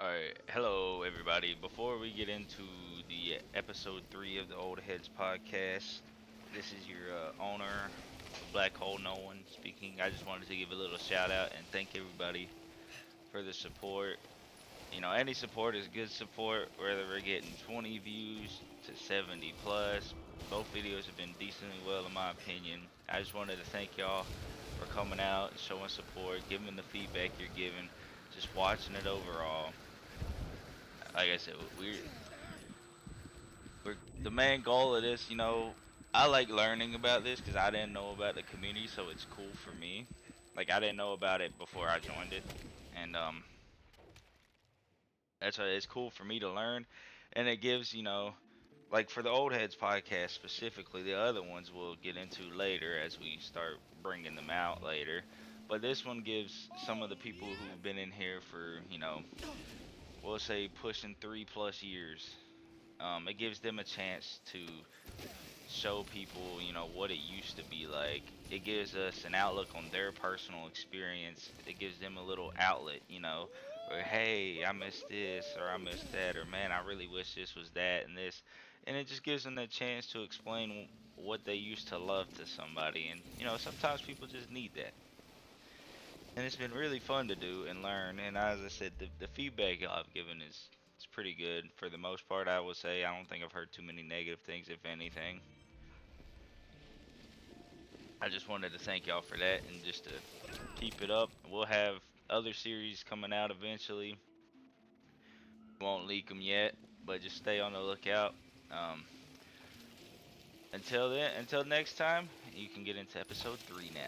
Alright, hello everybody. Before we get into the episode 3 of the Old Heads podcast, this is your owner, Black Hole No One speaking. I just wanted to give a little shout out and thank everybody for the support. Any support is good support, whether we're getting 20 views to 70 plus. Both videos have been decently well, in my opinion. I just wanted to thank y'all for coming out, showing support, giving the feedback you're giving, just watching it overall. Like I said, we're the main goal of this. I like learning about this because I didn't know about the community, so it's cool for me. Like I didn't know about it before I joined it, and that's why it's cool for me to learn, and it gives like for the old heads podcast specifically, the other ones we'll get into later as we start bringing them out later. But this one gives some of the people who've been in here for we'll say pushing 3 plus years. It gives them a chance to show people, what it used to be like. It gives us an outlook on their personal experience. It gives them a little outlet, or hey, I missed this, or I missed that, or man, I really wish this was that and this. And it just gives them the chance to explain what they used to love to somebody. And, sometimes people just need that. And it's been really fun to do and learn. And as I said, the feedback y'all have given is it's pretty good for the most part. I would say I don't think I've heard too many negative things, if anything. I just wanted to thank y'all for that and just to keep it up. We'll have other series coming out eventually. Won't leak them yet, but just stay on the lookout. Um, until then, until next time, you can get into episode 3 now.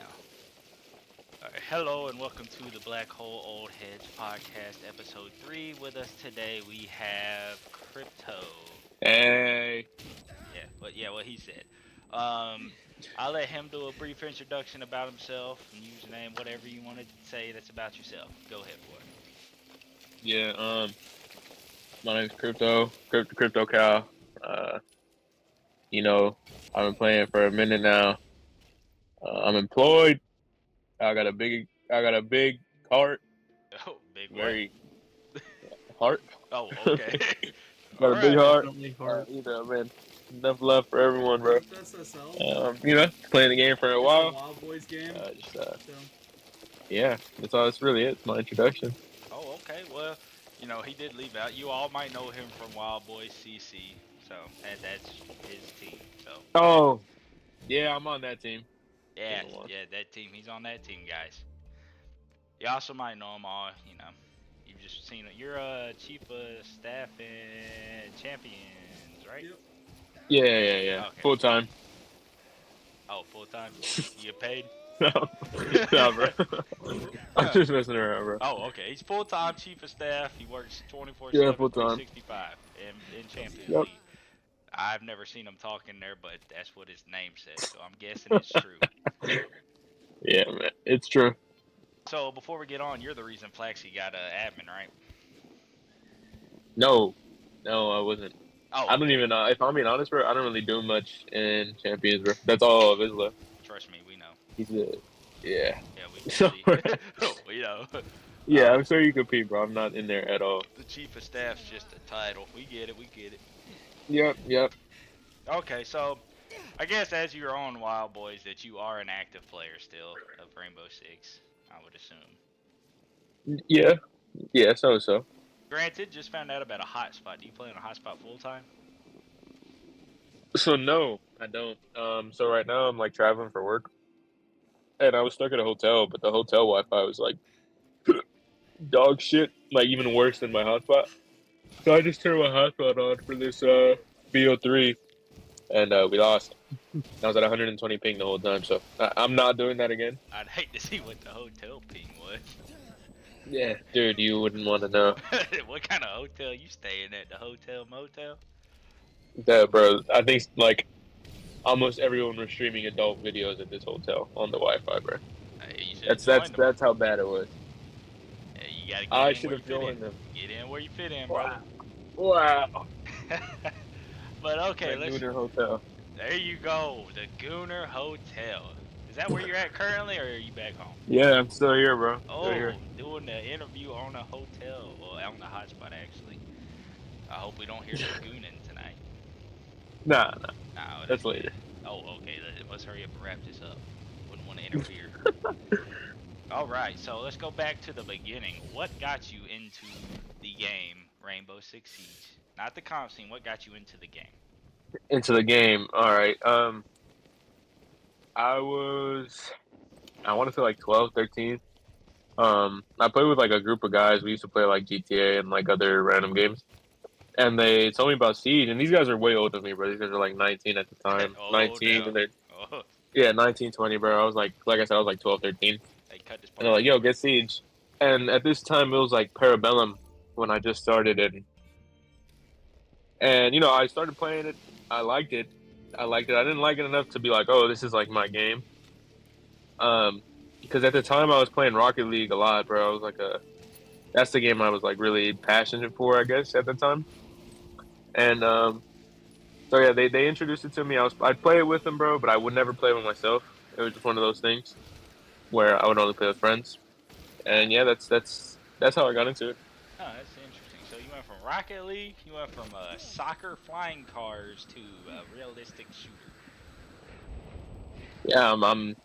All right, hello and welcome to the Black Hole Old Heads podcast, episode 3. With us today we have Krypto. Hey. What he said. Um, I'll let him do a brief introduction about himself and username, whatever you want to say that's about yourself. Go ahead for it. Yeah, my name's Crypto Cow. You know, I've been playing for a minute now. I'm employed. I got a big heart, Oh, big what? very heart. Oh, okay. Got All a big right. heart. Definitely hard. Man, enough love for everyone, bro. That's SSL. Playing the game for a It's a while. Wild Boys game. Just So yeah, that's really it. It's my introduction. Oh, okay. Well, he did leave out. You all might know him from Wild Boys CC. So, and that's his team. So, yeah. Oh, yeah, I'm on that team. Yeah, Team of one. yeah, that team. He's on that team, guys. You also might know him all, You've just seen it. You're a chief of staff and champions, right? yep. Yeah. Okay. Full time. Oh, full time. You get paid? No, no, bro. I'm just messing around, bro. Oh, okay. He's full time chief of staff. He works 24/7, Yeah, full time. 365 in Champions Yep. League. I've never seen him talk in there, but that's what his name says, so I'm guessing it's true. Yeah, man, it's true. So before we get on, you're the reason Flaxy got a admin, right? No, no, I wasn't. Oh, I don't okay. even know. If I'm being honest, bro, I don't really do much in Champions, bro. That's all of his left. Trust me, we know. He's a, yeah. Yeah, we can So, see. We know. yeah, I'm sure you compete, bro. I'm not in there at all. The chief of staff's just a title. We get it. We get it. Yep. Okay, so I guess as you're on Wild Boys, that you are an active player still of Rainbow Six, I would assume. Yeah. So. Granted, just found out about a hotspot. Do you play on a hotspot full time? So no, I don't. So right now I'm like traveling for work, and I was stuck at a hotel, but the hotel Wi-Fi was like dog shit, like even worse than my hotspot. So I just turned my hotspot on for this BO3, and we lost. I was at 120 ping the whole time, so I'm not doing that again. I'd hate to see what the hotel ping was. Yeah, dude, you wouldn't want to know. What kind of hotel you staying at? The hotel motel? That, bro, I think like almost everyone was streaming adult videos at this hotel on the Wi-Fi, bro. Hey, you should have joined them. That's how bad it was. Hey, you gotta I get in should where you have fit in. joined them. Get in where you fit in, brother. Wow. But okay, That let's. Gooner hotel. There you go, the Gooner Hotel. Is that where you're at currently, or are you back home? Yeah, I'm still here, bro. Still here. Oh, doing the interview on a hotel, or on the hotspot actually. I hope we don't hear some gooning tonight. Nah, Oh, that's that's good. later. Oh, okay. Let's hurry up and wrap this up. Wouldn't want to interfere. All right, so let's go back to the beginning. What got you into the game Rainbow Six Siege? Not the comp scene. What got you into the game? Into the game. All right. I was, I want to say like 12, 13. I played with like a group of guys. We used to play like GTA and like other random games. And they told me about Siege, and these guys are way older than me, bro. These guys are like 19 at the time. Oh 19, no. and they're, Oh, yeah, 19, 20, bro. I was like I said, I was like 12, 13. they cut this And they're part like, out. yo, get Siege. And at this time, it was like Parabellum when I just started it. And, I started playing it. I liked it. I liked it. I didn't like it enough to be like, oh, this is like my game. Um, because at the time I was playing Rocket League a lot, bro. I was like that's the game I was like really passionate for, I guess, at the time. And so yeah, they introduced it to me. I'd play it with them, bro, but I would never play with myself. It was just one of those things where I would only play with friends. And yeah, that's how I got into it. Oh, that's interesting. So you went from Rocket League, you went from soccer flying cars to a realistic shooter. Yeah, I'm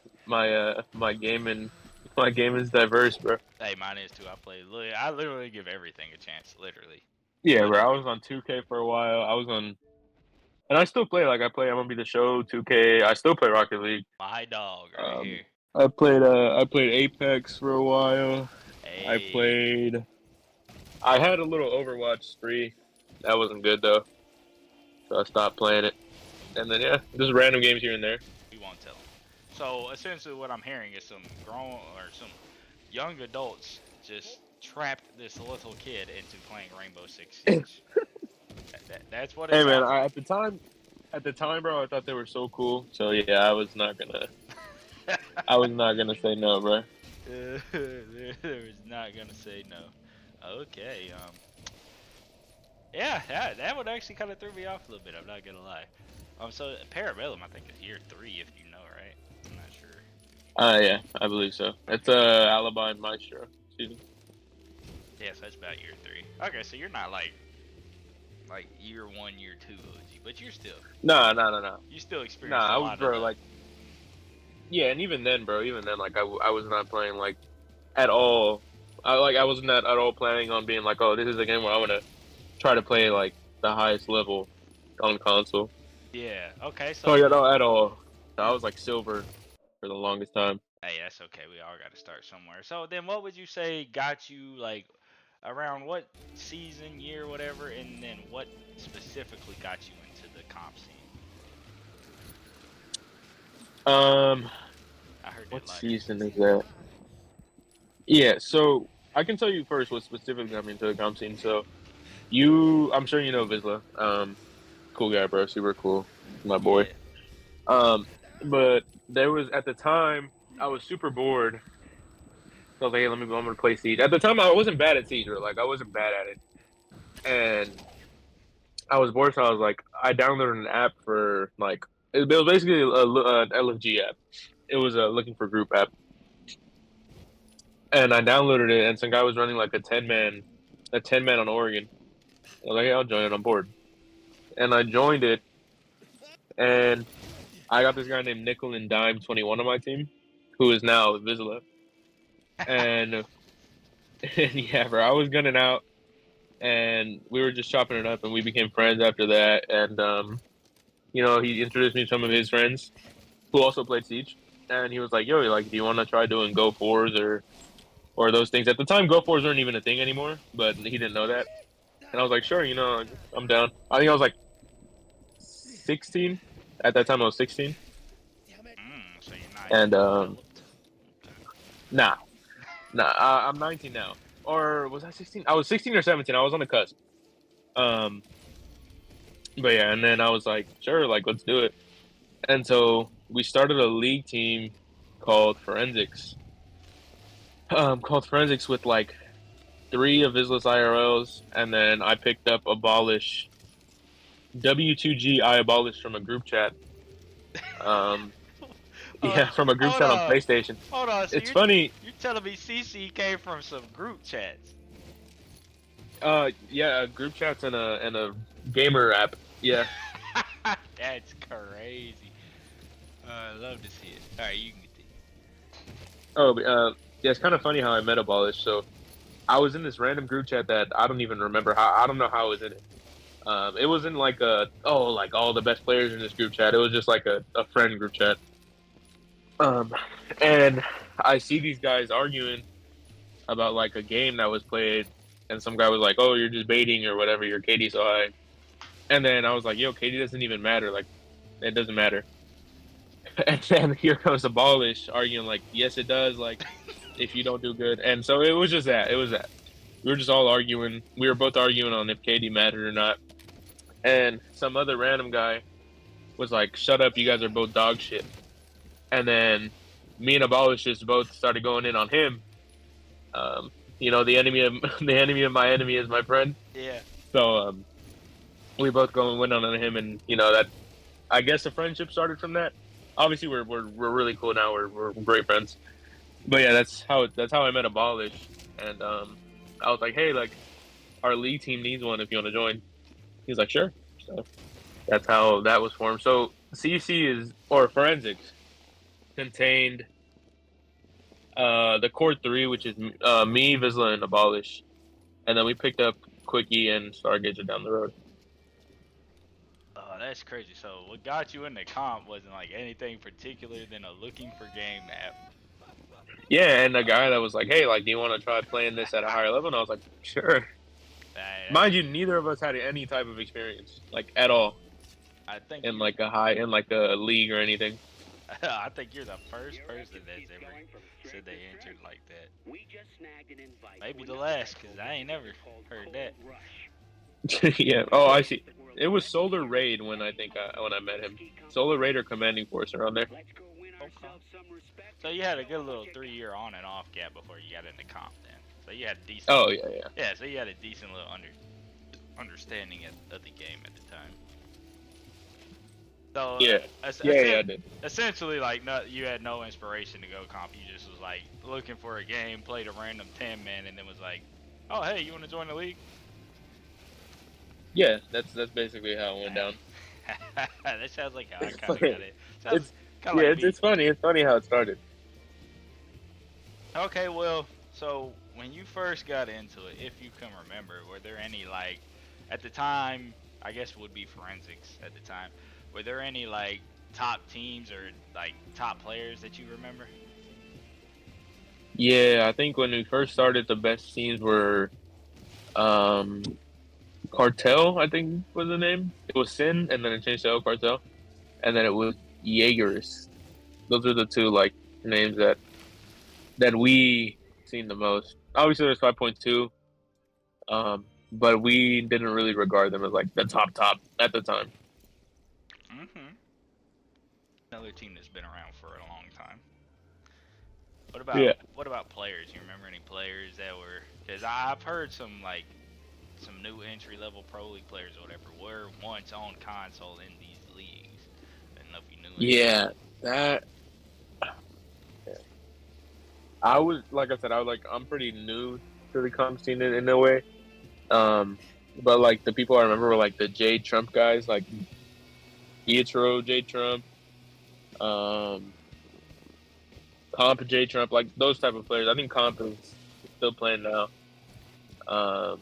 my game is diverse, bro. Hey, mine is too. I literally give everything a chance. Literally, Yeah, bro. I literally. was on 2K for a while. I was on, and I still play. Like I play MLB The Show, 2K. I still play Rocket League. My dog right Um, here. I played Apex for a while. I Hey, played. I had a little Overwatch spree. That wasn't good though, so I stopped playing it. And then yeah, just random games here and there. we won't tell him. So essentially, what I'm hearing is some grown or some young adults just trapped this little kid into playing Rainbow Six Siege. That's what it Hey man, sounds like. at the time, bro, I thought they were so cool. So yeah, I was not gonna say no, bro. There is not gonna say no. Okay. Yeah, that would actually kind of threw me off a little bit. I'm not gonna lie. So Parabellum, I think, is year 3, if you know, right? I'm not sure. Yeah, I believe so. It's Alibi and Maestro season. Yes, that's about year 3. Okay, so you're not like year 1, year 2 OG, but Nah, nah, nah, nah. you still Nah, experienced a I was, lot of bro, the. like, yeah, and even then, bro, like, I was not playing, like, at all. I wasn't at all planning on being like, oh, this is a game where I want to try to play, like, the highest level on console. Yeah. Okay. So, So yeah, no, at all. I was, like, silver for the longest time. hey, that's okay. We all got to start somewhere. So then, what would you say got you like around what season, year, whatever, and then what specifically got you into the comp scene? Um, I heard that what lighter. season is that? Yeah, so I can tell you first what specifically got me into the comp scene. So, I'm sure you know Vizsla. Cool guy, bro. Super cool. My boy. Yeah. Um, but there was at the time I was super bored. So I was like, hey, I'm gonna play Siege. At the time, I wasn't bad at Siege, or like I wasn't bad at it, and I was bored, so I was like, I downloaded an app for like it was basically an LFG app. It was a looking for group app, and I downloaded it, and some guy was running like a 10 man on Oregon. I was like, hey, I'll join it. I'm bored, and I joined it, and I got this guy named Nickel and Dime 21 on my team, who is now Vizsla. And, and yeah, bro, I was gunning out, and we were just chopping it up, and we became friends after that. And he introduced me to some of his friends who also played Siege, and he was like, "Yo, like, do you want to try doing Go fours or those things?" At the time, Go fours weren't even a thing anymore, but he didn't know that, and I was like, "Sure, I'm down." I think I was like 16 at that time. I was 16, So you're not and yet developed. Okay. nah, nah, I'm 19 now. Or was I 16? I was 16 or 17. I was on the cusp. Um, but yeah, and then I was like, sure, like let's do it. And so we started a league team called Forensics. Called Forensics with like 3 of Isla's IRLs, and then I picked up Abolish W2G. I abolished from a group chat. Um, Yeah, from a group Hold chat on on, PlayStation. hold on. So It's funny. you're telling me CC came from some group chats? Yeah, group chats and a gamer app. Yeah. That's crazy. I love to see it. All right, you can continue. Oh, yeah. It's kind of funny how I met Abolish. So I was in this random group chat that I don't even remember how. I don't know how I was in it. It wasn't like like all the best players in this group chat. It was just like a friend group chat. Um, and I see these guys arguing about like a game that was played, and some guy was like, "Oh, you're just baiting or whatever. Your KD so high." And then I was like, "Yo, KD doesn't even matter. Like, it doesn't matter." And then here comes Abolish arguing like, "Yes, it does. Like, if you don't do good." And so it was just that. It was that. We were just all arguing. We were both arguing on if KD mattered or not. And some other random guy was like, "Shut up, you guys are both dog shit." And then me and Abolish just both started going in on him. The enemy of the enemy of my enemy is my friend. Yeah. So we both go and went on him, and that I guess the friendship started from that. Obviously, we're really cool now. We're great friends. But yeah, that's how I met Abolish, and I was like, hey, like our league team needs one if you want to join. He's like, sure. So that's how that was formed. So CC is or forensics contained the core three, which is me, Vizsla, and Abolish, and then we picked up Quickie and Stargazer down the road. Oh, that's crazy. So what got you into comp wasn't like anything particular than a looking for game app. Yeah, and the guy that was like, hey, like, do you want to try playing this at a higher level? And I was like, sure. That's Mind you, neither of us had any type of experience, like at all, I think in you like a league or anything. I think you're the first person that's ever said they entered like that. Maybe the last, cause I ain't never heard that. Yeah. Oh, I see. It was Solar Raid when when I met him. Solar Raid or Commanding Force around there. Okay. So you had a good little 3 year on and off gap before you got into comp then. So you had a decent. Oh yeah, yeah. Yeah. So you had a decent little understanding of the game at the time. So Yeah. Yeah, yeah, I did. essentially, like, you had no inspiration to go comp. You just was like looking for a game, played a random 10 man, and then was like, "Oh, hey, you want to join the league?" Yeah, that's basically how it went down. That sounds like how I It's kind of funny. got it. Sounds It's kind of yeah, like me. it's funny. It's funny how it started. Okay, well, so when you first got into it, if you can remember, were there any like, at the time, I guess it would be forensics at the time. Were there any like top teams or like top players that you remember? Yeah, I think when we first started, the best teams were um Cartel, I think was the name. It was Sin, and then it changed to El Cartel, and then it was Jaegers. Those are the two like names that we seen the most. Obviously, there's 5.2, but we didn't really regard them as like the top at the time. Mm-hmm. Another team that's been around for a long time. Yeah. What about players? You remember any players that were? Because I've heard some like some new entry level pro league players or whatever were once on console in these leagues. I don't know if you knew any. Yeah, that I was like I said, I'm pretty new to the comp scene in a way. Um, but like the people I remember were like the J Trump guys, like Pietro J Trump, um, Comp J Trump, like those type of players. I think Comp is still playing now. Um,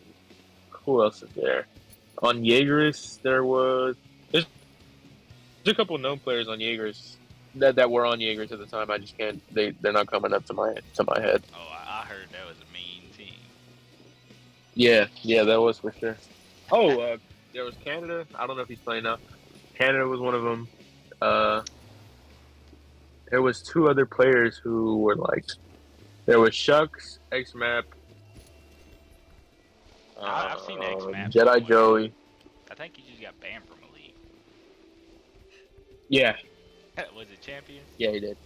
who else is there? On Jaegers, there's a couple known players on Jaegers that were on Jaegers at the time. I just can't. They're not coming up to my head. Oh, I heard that was a mean team. Yeah, yeah, that was for sure. Oh, there was Canada. I don't know if he's playing now. Canada was one of them. Uh, there was two other players who were like, there was Shucks, X Map, I've seen X Map Jedi somewhere. Joey. I think he just got banned from a league. Yeah, Was it Champions? yeah, he did.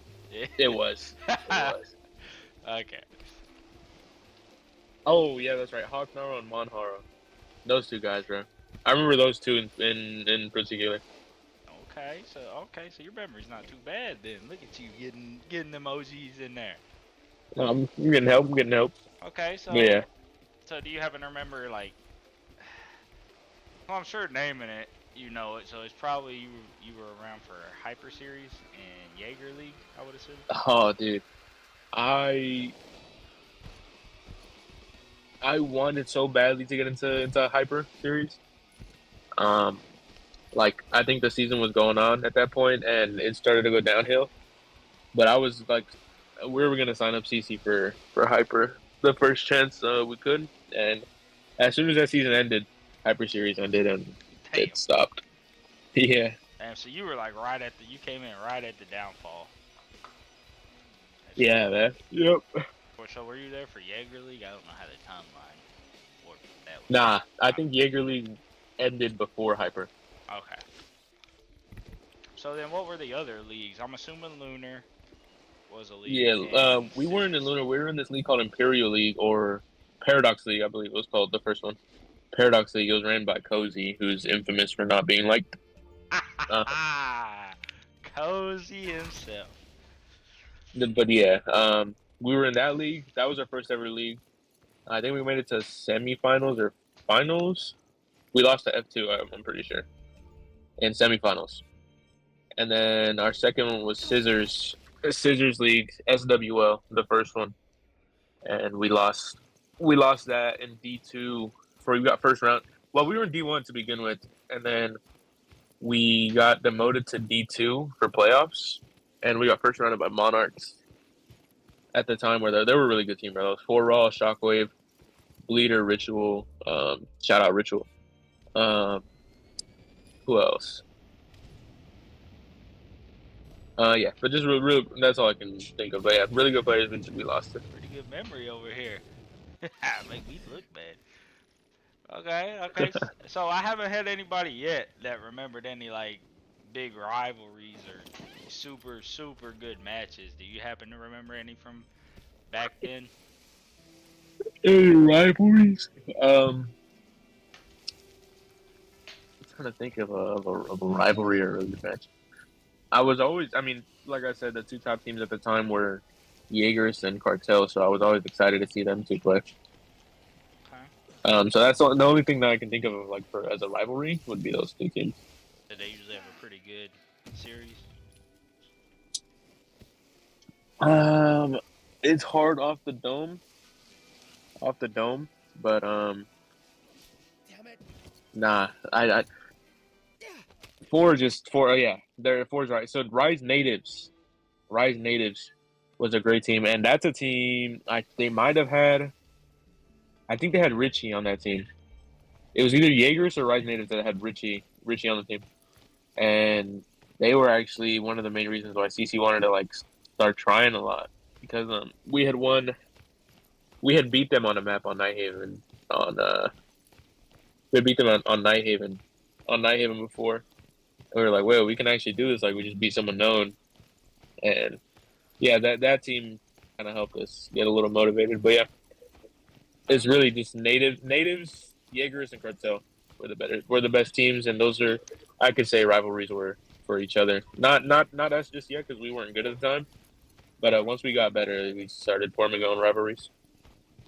It was. It was. Okay. Oh, yeah, that's right. Hawknaro and Monharo. Those two guys, bro. I remember those two in particular. So your memory's not too bad then. Look at you getting them OGs in there. I'm getting help. I'm getting help. Okay, But yeah. so do you happen to remember like? Well, I'm sure naming it, you know it. So it's probably you were around for Hyper Series and Jaeger League, I would assume. Oh, dude, I I wanted so badly to get into Hyper series. Um, like I think the season was going on at that point, and it started to go downhill. But I was like, we were gonna sign up CC for Hyper the first chance we could, and as soon as that season ended, Hyper series ended, and Damn. it stopped. Yeah, Damn. So you were like you came in right at the downfall. That's yeah, man. Yep. so were you there for Jaeger League? I don't know how the timeline worked with that one. Nah, I think Jaeger League ended before Hyper. Okay. So then, what were the other leagues? I'm assuming Lunar was a league Yeah, and we weren't in Scissors. Lunar. We were in this league called Imperial League or Paradox League, I believe it was called the first one. Paradox League. It was ran by Cozy, who's infamous for not being liked. Um, Cozy himself. but yeah, we were in that league. That was our first ever league. I think we made it to semifinals or finals. We lost to F2, I'm pretty sure, in semifinals. And then our second one was Scissors League, SWL, the first one, and we lost. We lost that in D2 for we got first round. Well, we were in D1 to begin with, and then we got demoted to D2 for playoffs, and we got first rounded by Monarchs at the time. Where they were a really good team, bro. It was Four Raw, Shockwave, Bleeder, Ritual. Shout out Ritual. Um, who else? Yeah, but just real. That's all I can think of. But yeah, really good players. We lost to. Pretty good memory over here. Make me look bad. Okay. So I haven't had anybody yet that remembered any like big rivalries or super good matches. Do you happen to remember any from back then? Any rivalries? I'm trying to think of a rivalry or a match. I was always, I mean, like I said, the two top teams at the time were Jaegers and Cartel, so I was always excited to see them two play. Okay. So that's the only thing that I can think of like for as a rivalry would be those two teams. Did they usually have a pretty good series? Um, it's hard off the dome, but nah, I four just four. Oh yeah, there four's right. So Rise Natives was a great team, and that's a team they might have had. I think they had Richie on that team. It was either Jaegers or Rise Natives that had Richie on the team, and they were actually one of the main reasons why CC wanted to like start trying a lot because we had beat them on a map on Nighthaven we beat them on Nighthaven before. And we were like, well, we can actually do this. Like we just beat someone known, and yeah, that team kind of helped us get a little motivated. But yeah, it's really just natives, Jaegers, and Cartel were the best teams, and those are I could say rivalries were for each other. Not us just yet because we weren't good at the time. But once we got better, we started forming our own rivalries.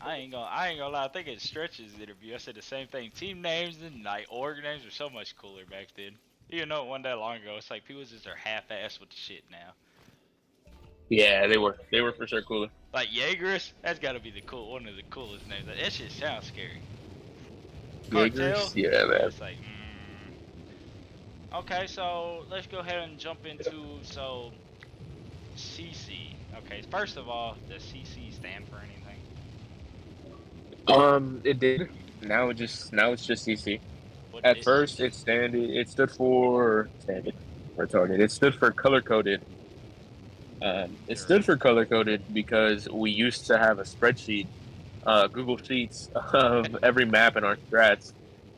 I ain't gonna lie. I think it stretches the interview. I said the same thing. Team names and like org names were so much cooler back then. You know, it wasn't that long ago. It's like people just are half-assed with the shit now. Yeah, they were for sure cooler. Like Jaegers, that's got to be one of the coolest names. Like, that shit sounds scary. Cartel, Jaegers, yeah, man. it's like. Okay, so let's go ahead and jump into CC. Okay, first of all, does CC stand for anything? It did. Now it's just CC. What At did first, it stood for standard retarded. It stood for color coded. It stood Sure. for color coded because we used to have a spreadsheet, Google Sheets of every map in our strats,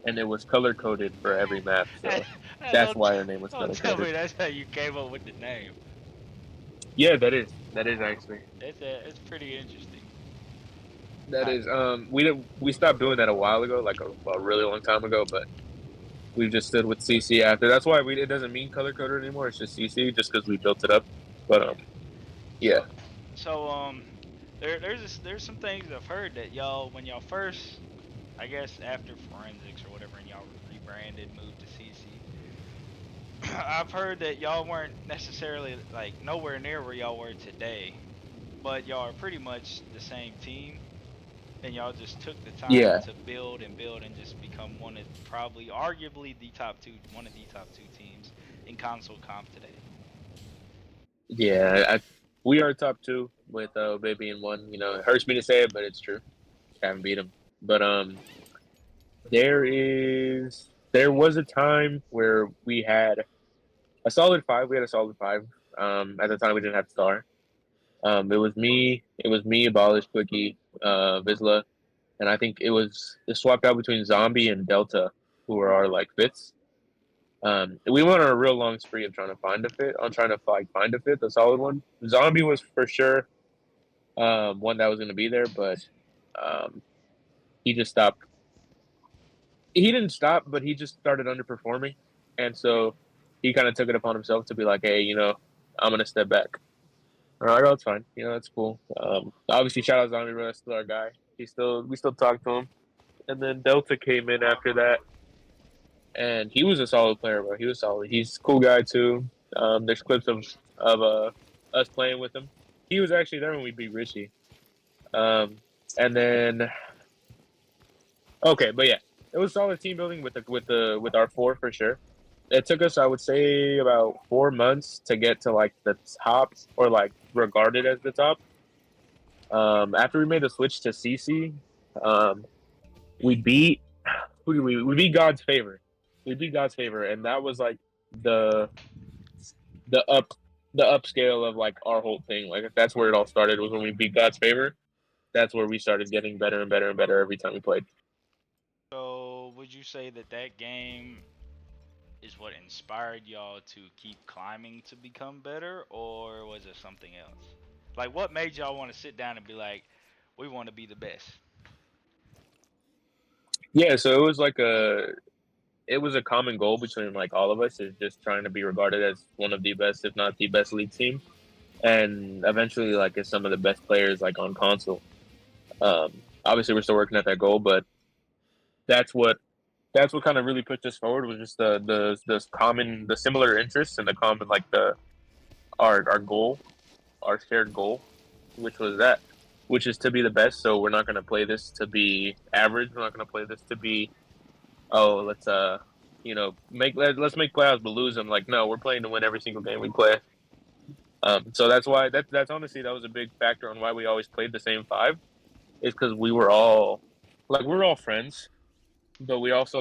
and it was color coded for every map. So that's don't why our name was don't color tell coded. me that's how you came up with the name. Yeah, that is actually It's pretty interesting. that Alright. is. We stopped doing that a while ago, like a really long time ago, but We've just stood with CC after. That's why it doesn't mean color coded anymore. It's just CC, just because we built it up. But Yeah. yeah, So there's some things I've heard that y'all when y'all first, I guess after forensics or whatever, and y'all rebranded, moved to CC. I've heard that y'all weren't necessarily like nowhere near where y'all were today, but y'all are pretty much the same team, and y'all just took the time yeah, to build and build and just become one of probably, arguably the top two, one of the top two teams in console comp today. yeah. We are top two with Baby in one. You know, it hurts me to say it, but it's true. Haven't beat him. But there was a time where we had a solid five. We had a solid five. At the time we didn't have Star. It was me, Abolish, Quickie, Vizsla, and I think it swapped out between Zombie and Delta, who were our like fits. We went on a real long spree of trying to find a fit, on trying to like find a fit, the solid one. Zombie was for sure one that was going to be there, but um, he just stopped. He didn't stop, but he just started underperforming, and so he kind of took it upon himself to be like, "Hey, I'm going to step back." All right, that's fine. That's cool. Obviously, shout out Zombie, bro. That's still our guy. We still talk to him. And then Delta came in after that, and he was a solid player, bro. He was solid. He's a cool guy too. There's clips of us playing with him. He was actually there when we beat Richie. And then okay, but yeah, it was solid team building with our four for sure. It took us, I would say, about 4 months to get to like the top or like regarded as the top. After we made the switch to CC, um, we beat we beat God's favor. We beat God's favor, and that was like the the up the upscale of like our whole thing. Like that's where it all started was when we beat God's favor. That's where we started getting better and better and better every time we played. So would you say that that game is what inspired y'all to keep climbing to become better, or was it something else? Like, what made y'all want to sit down and be like, we want to be the best? Yeah, so it was a common goal between like all of us is just trying to be regarded as one of the best, if not the best league team, and eventually like as some of the best players like on console. Obviously, we're still working at that goal, but that's what that's what kind of really pushed us forward was just the similar interests and the common like the our goal, our shared goal, which was that, which is to be the best. So we're not going to play this to be average. We're not going to play this to be let's let's make playoffs but lose them. Like no, we're playing to win every single game we play. So that's why that's honestly that was a big factor on why we always played the same five is because we're all friends, but we also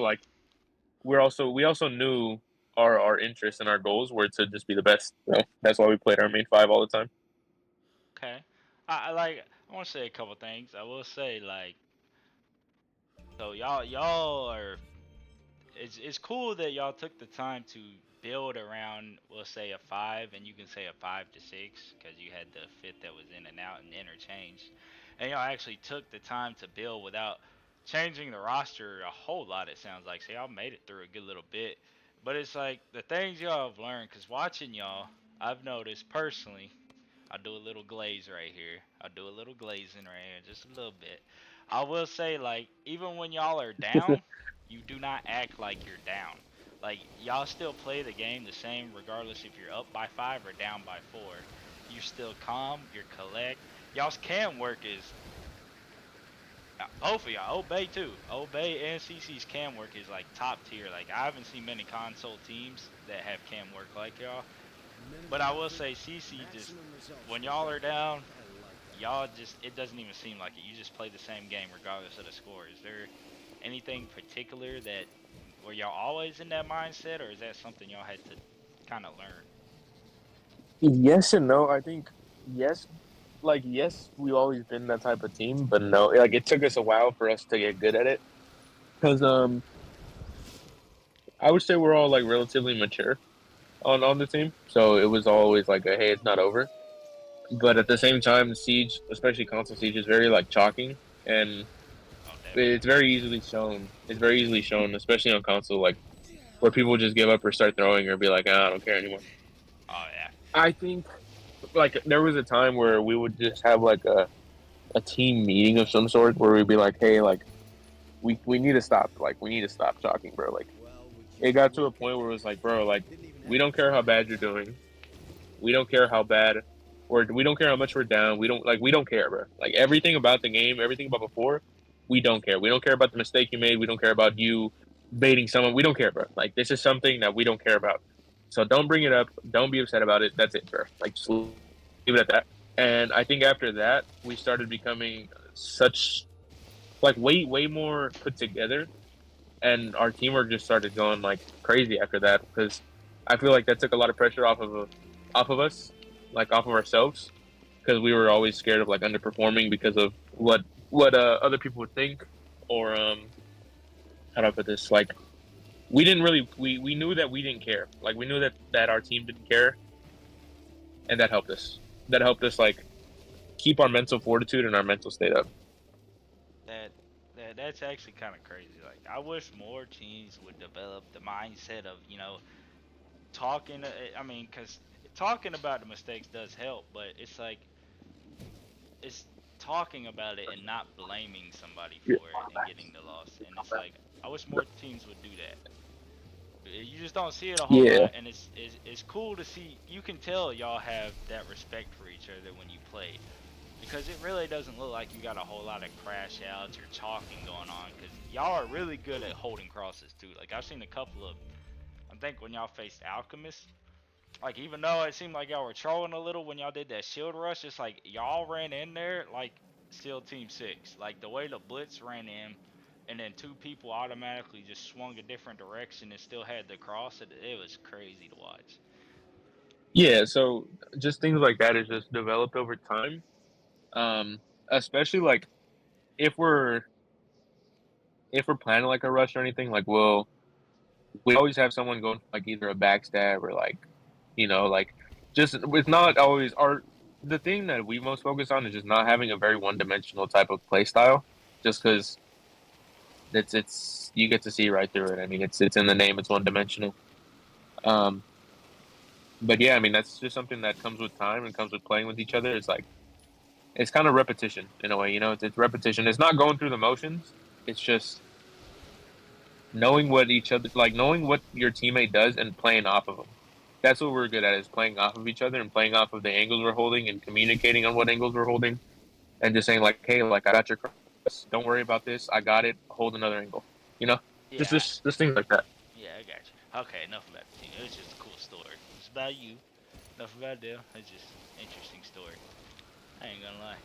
knew our interests and our goals were to just be the best. So that's why we played our main five all the time. Okay. I like. I want to say a couple things. I will say like, so y'all are. It's cool that y'all took the time to build around, we'll say a five, and you can say a 5 to 6 because you had the fit that was in and out and interchanged, and y'all actually took the time to build without changing the roster a whole lot. It sounds like so y'all made it through a good little bit, but it's like the things y'all have learned because watching y'all, I've noticed personally. I'll do a little glaze right here. I'll do a little glazing right here, just a little bit. I will say, like, even when y'all are down, you do not act like you're down. Like, y'all still play the game the same, regardless if you're up by 5 or down by 4. You're still calm, you're collect. Y'all's cam work is, both of y'all, Obey too. Obey and CC's cam work is, like, top tier. Like, I haven't seen many console teams that have cam work like y'all. But I will say, CC just, when y'all are down, y'all just it doesn't even seem like it. You just play the same game regardless of the score. Is there anything particular that were y'all always in that mindset, or is that something y'all had to kind of learn? Yes and no. I think yes, yes, we've always been that type of team, but no, like it took us a while for us to get good at it because I would say we're all like relatively mature on the team, so it was always like a hey, it's not over. But at the same time, Siege, especially console Siege, is very like chalking, and Oh, definitely. it's very easily shown. It's very easily shown, especially on console. Like where people would just give up or start throwing or be like, I don't care anymore. Oh yeah. I think like there was a time where we would just have like a team meeting of some sort where we'd be like, hey, like we need to stop, like we need to stop talking, bro. Like it got to a point where it was like, bro, like we don't care how bad you're doing, we don't care how bad, or we don't care how much we're down. We don't care, bro. Like everything about the game, everything about before, we don't care. We don't care about the mistake you made. We don't care about you baiting someone. We don't care, bro. Like this is something that we don't care about. So don't bring it up. Don't be upset about it. That's it, bro. Like just leave it at that. And I think after that, we started becoming such like way more put together, and our teamwork just started going like crazy after that because I feel like that took a lot of pressure off of us, like off of ourselves, because we were always scared of like underperforming because of what other people would think, or how do I put this? Like we didn't really we knew that we didn't care. Like we knew that our team didn't care, and that helped us. That helped us like keep our mental fortitude and our mental state up. That that's actually kind of crazy. Like I wish more teams would develop the mindset of talking. I mean, because talking about the mistakes does help, but it's like it's talking about it and not blaming somebody for it and getting the loss. And it's like I wish more teams would do that. You just don't see it a whole Yeah, lot, and it's cool to see. You can tell y'all have that respect for each other when you play, because it really doesn't look like you got a whole lot of crash outs or talking going on. Because y'all are really good at holding crosses too. Like I've seen a couple of, I think when y'all faced Alchemist, like even though it seemed like y'all were trolling a little when y'all did that shield rush, it's like y'all ran in there like still Team Six. Like the way the Blitz ran in, and then two people automatically just swung a different direction and still had the cross. It was crazy to watch. yeah. So just things like that is just developed over time. Um, Especially like if we're if we're planning like a rush or anything, like we always have someone going for like either a backstab or like like just it's not always our the thing that we most focus on is just not having a very one dimensional type of play style. Just because it's you get to see right through it. I mean, it's in the name. It's one dimensional. Um, but yeah, I mean that's just something that comes with time and comes with playing with each other. It's like it's kind of repetition in a way. It's repetition. It's not going through the motions. It's just knowing what each other like knowing what your teammate does and playing off of them. That's what we're good at is playing off of each other and playing off of the angles we're holding and communicating on what angles we're holding and just saying like, hey, like I got your cross. Don't worry about this. I got it. Hold another angle. You know, Yeah, just things like that. yeah, I got you. Okay, enough about the team. It was just a cool story. It's about you. Enough about them. It's just an interesting story. I ain't gonna lie.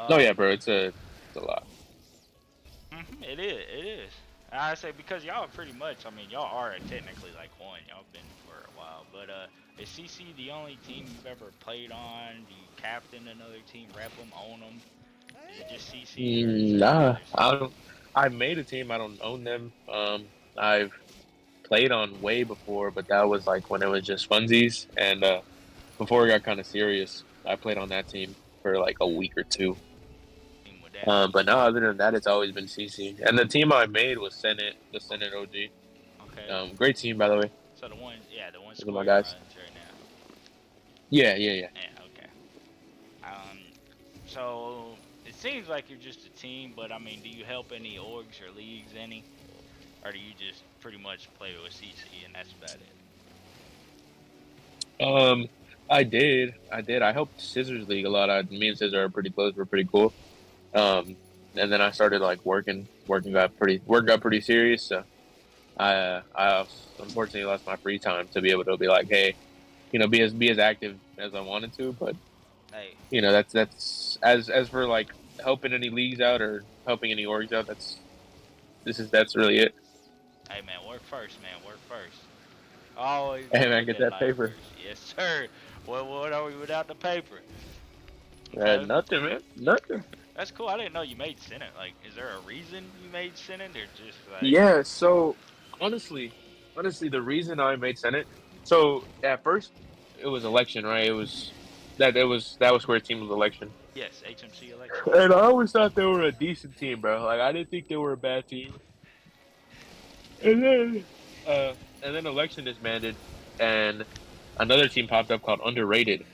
No, yeah, Um, bro. It's a lot. it is. It is. I say because y'all are pretty much. I mean, y'all are technically like one. Y'all been for a while. But is CC the only team you've ever played on? Do you captain another team, rep them, own them? Is it just CC or is there any Nah, others? I don't. I've made a team. I don't own them. I've played on way before, but that was like when it was just funsies and before it got kind of serious. I played on that team for like a week or two. Team with that many But no, people? other than that, it's always been CC. And the team I made was Senate, the Senate OG. Okay. Great team, by the way. So the one, yeah, the one Those are my scoring guys. runs right now. Yeah, yeah, yeah. Yeah. Okay. Um. So it seems like you're just a team, but I mean, do you help any orgs or leagues any, or do you just pretty much play with CC and that's about it? Um, I did. I did. I helped Scissors League a lot. Me and Scissor are pretty close. We're pretty cool. Um, and then I started like working. Work got pretty serious. So I unfortunately lost my free time to be able to be like, hey, be as active as I wanted to. But Hey, that's as for like helping any leagues out or helping any orgs out. That's really it. hey, man, work first, man. Work first. Always Hey gotta man, look get at that life paper. first. Yes, sir. What are we without the paper? Okay, Nothing, man. Nothing. that's cool. I didn't know you made Senate. Like, is there a reason you made Senate, or just like, Yeah, so honestly, the reason I made Senate, so at first it was election, right? That was where team was election. yes, HMC election? And I always thought they were a decent team, bro. Like I didn't think they were a bad team. And then, and then election disbanded, and another team popped up called Underrated,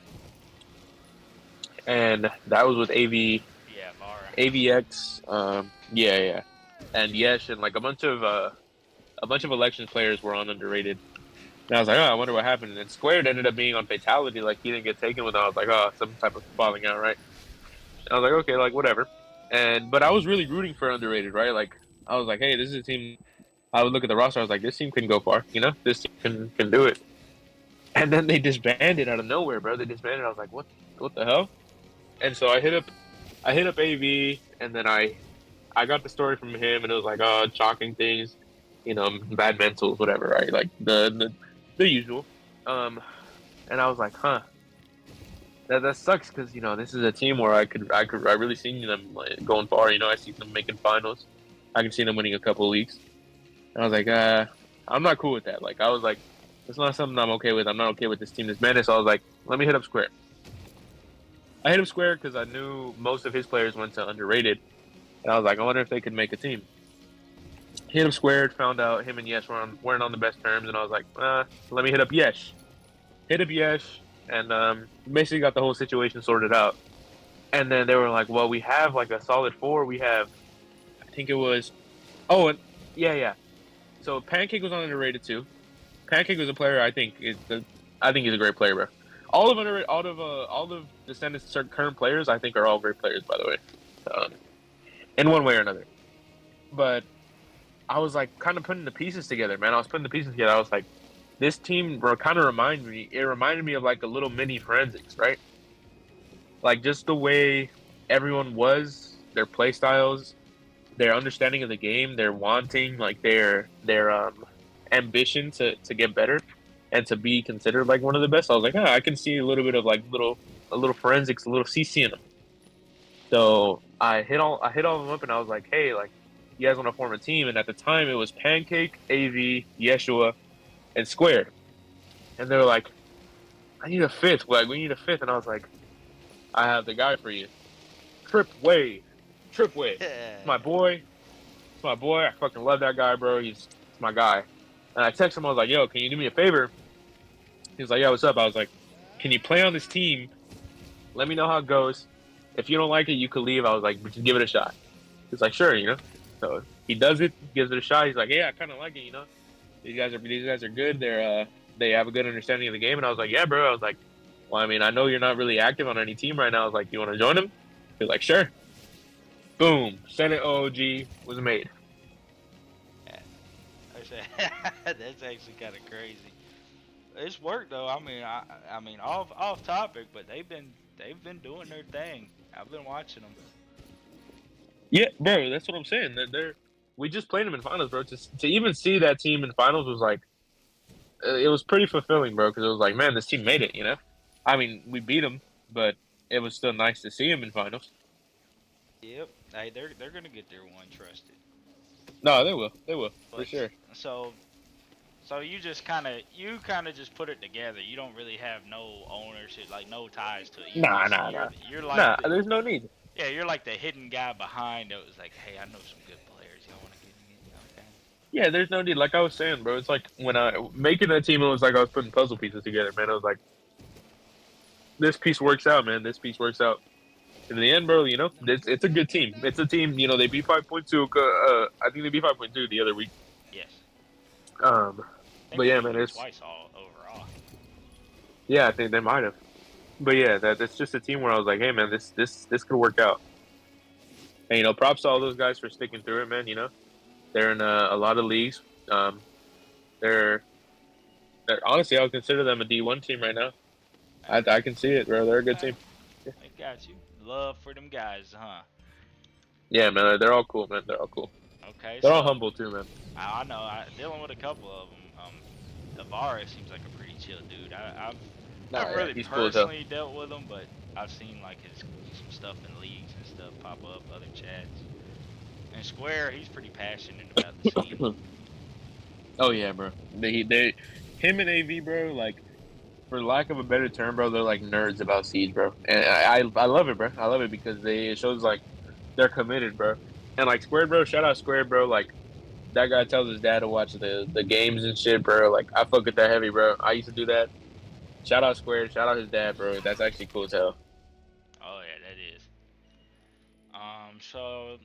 and that was with Yeah, powerhouse. AVX, yeah, yeah, and Yesh, and like a bunch of elections players were on Underrated. And I was like, oh, I wonder what happened. And then Squared ended up being on Fatality, like he didn't get taken with. I was like, oh, some type of falling out, right? And I was like, okay, like whatever. And but I was really rooting for Underrated, right? Like I was like, hey, this is a team. I would look at the roster. I was like, this team can go far. You know, this team can do it. And then they disbanded out of nowhere, bro. They disbanded. I was like, what the hell? And so I hit up AV, and then I got the story from him, and it was like, oh, shocking things, you know, bad mentals, whatever, right? Like the usual. Um, and I was like, huh, that sucks because you know this is a team where I really seen them like, going far. You know, I see them making finals. I can see them winning a couple of leagues. And I was like, I'm not cool with that. Like I was like, it's not something I'm okay with. I'm not okay with this team, this madness. So I was like, let me hit up Square. I hit him Square because I knew most of his players went to Underrated, and I was like, I wonder if they could make a team. Hit him Squared, found out him and Yesh weren't on the best terms, and I was like, let me hit up Yesh. Hit up Yesh, and basically got the whole situation sorted out. And then they were like, well, we have like a solid four. We have, I think it was, oh, and yeah, yeah. So Pancake was on Underrated too. Pancake was a player I think he's a great player, bro. All of Descendants' current players, I think, are all great players, by the way, um, in one way or another. But I was like kind of putting the pieces together, man. I was putting the pieces together. I was like, this team kind of reminded me. It reminded me of like a little mini forensics, right? Like just the way everyone was, their play styles, their understanding of the game, their wanting, like their ambition to get better and to be considered like one of the best. I was like, I can see a little bit of like a little forensics, a little CC in them. So I hit all of them up, and I was like, hey, like you guys want to form a team? And at the time, it was Pancake, AV, Yeshua, and Squared. And they were like, I need a fifth. Like we need a fifth. And I was like, I have the guy for you, Trip Wave. Trip Wave. It's my boy. It's my boy. I fucking love that guy, bro. It's my guy. And I texted him. I was like, yo, can you do me a favor? He was like, yeah, what's up? I was like, can you play on this team? Let me know how it goes. If you don't like it, you could leave. I was like, but just give it a shot. He's like, sure, you know. So he does it, gives it a shot. He's like, yeah, I kind of like it, you know. These guys are good. They have a good understanding of the game. And I was like, yeah, bro. I was like, well, I mean, I know you're not really active on any team right now. I was like, you want to join him? He's like, sure. Boom. Senate OG was made. That's actually kind of crazy. It's worked though. I mean, off topic, but they've been doing their thing. I've been watching them. Yeah, bro. That's what I'm saying. We just played them in finals, bro. To even see that team in finals was like, it was pretty fulfilling, bro. Because it was like, man, this team made it. You know, I mean, we beat them, but it was still nice to see them in finals. Yep. Hey, they're gonna get their one trusted. No, they will. They will for But sure. so you kind of just put it together. You don't really have no ownership, like no ties to it. You Nah, just nah, nah, you're like nah. There's no need. yeah, you're like the hidden guy behind it. Was like, hey, I know some good players. Y'all want to get me? Okay. Yeah, there's no need. Like I was saying, bro. It's like when I making that team, it was like I was putting puzzle pieces together, man. It was like this piece works out, man. This piece works out. In the end, bro, you know, it's a good team. It's a team. You know, they beat 5.2. I think they beat 5.2 the other week. Yes. Um, I think but they yeah, beat man, them it's twice all overall. yeah. I think they might have. But yeah, that's just a team where I was like, hey, man, this could work out. And you know, props to all those guys for sticking through it, man. You know, they're in a lot of leagues. Um, they're they're honestly, I would consider them a D1 team right now. Hey, I can see it, bro. They're a good okay. team. I got you. Love for them guys, huh? Yeah, man. They're all cool, man. They're all cool. Okay, They're all so humble too, man. I know dealing with a couple of them. Avara seems like a pretty chill dude. I've Nah, never yeah, really he's cool as hell. personally dealt with him, but I've seen like his some stuff in leagues and stuff pop up, other chats. And Square, he's pretty passionate about the scene. Oh yeah, bro. Him and AV, bro. Like, for lack of a better term, bro, they're like nerds about Siege, bro. And I love it, bro. I love it because it shows like they're committed, bro. And like Squared, bro. Shout out Squared, bro. Like that guy tells his dad to watch the games and shit, bro. Like I fuck with that heavy, bro. I used to do that. Shout out Square, shout out his dad, bro. That's actually cool as hell. Oh yeah, that is. So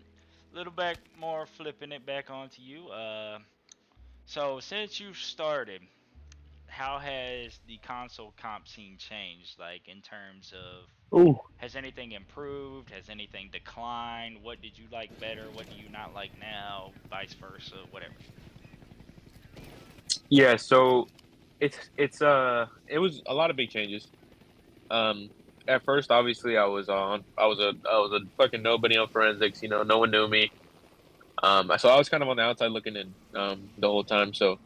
little back more flipping it back onto you. So since you started, how has the console comp scene changed? Like in terms of, Ooh. has anything improved? Has anything declined? What did you like better? What do you not like now? Vice versa, whatever. Yeah, so it was a lot of big changes. Um, at first, obviously, I was a fucking nobody on forensics. You know, no one knew me. So I was kind of on the outside looking in the whole time. So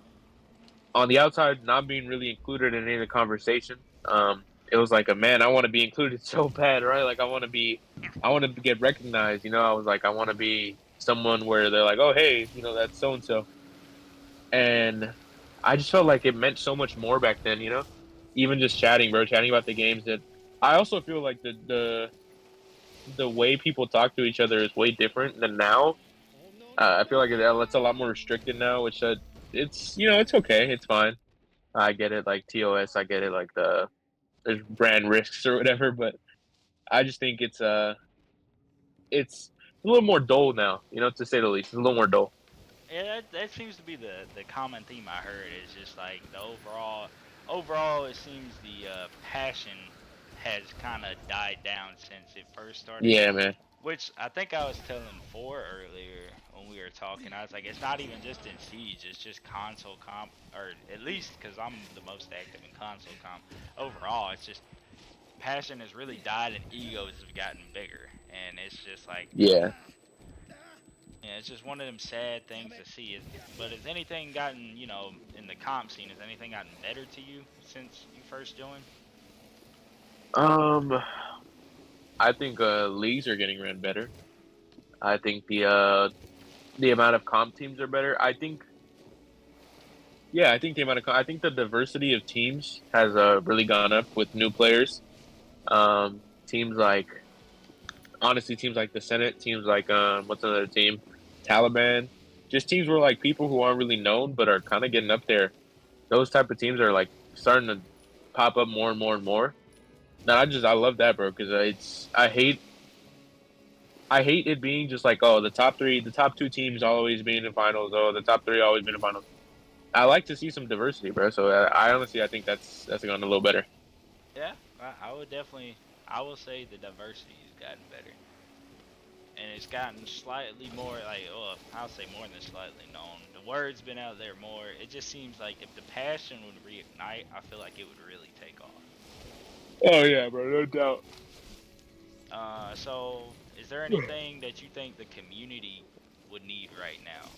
on the outside, not being really included in any of the conversation. It was like a man, I want to be included so bad, right? Like I want to get recognized. You know, I was like, I want to be someone where they're like, oh hey, you know, that's so and so, and I just felt like it meant so much more back then. You know, even just chatting, bro, chatting about the games. That I also feel like the way people talk to each other is way different than now. I feel like it's a lot more restricted now, which it's you know it's okay, it's fine. I get it, like TOS, I get it, like there's brand risks or whatever, but I just think it's a little more dull now, you know, to say the least. It's a little more dull. Yeah, that seems to be the common theme I heard. Is just like the overall it seems the passion has kind of died down since it first started. Yeah, man. Which I think I was telling Four earlier when we were talking. I was like, it's not even just in Siege; it's just console comp, or at least because I'm the most active in console comp. Overall, it's just passion has really died and egos have gotten bigger, and it's just like, Yeah. yeah, it's just one of them sad things to see. But has anything gotten, in the comp scene, has anything gotten better to you since you first joined? Um, I think leagues are getting ran better. I think the amount of comp teams are better. I think yeah, I think I think the diversity of teams has really gone up with new players. Teams like honestly, teams like the Senate, teams like what's another team, Taliban, just teams where like people who aren't really known but are kind of getting up there. Those type of teams are like starting to pop up more and more and more. Now I love that, bro, because I hate it being just like, oh, the top three, the top two teams always being in finals. Oh, the top three always been in finals. I like to see some diversity, bro. So I honestly I think that's gone a little better. Yeah, I would definitely, I will say the diversity has gotten better. And it's gotten slightly more, like, oh, I'll say more than slightly known. The word's been out there more. It just seems like if the passion would reignite, I feel like it would really take off. Oh yeah, bro, no doubt. So is there anything that you think the community would need right now?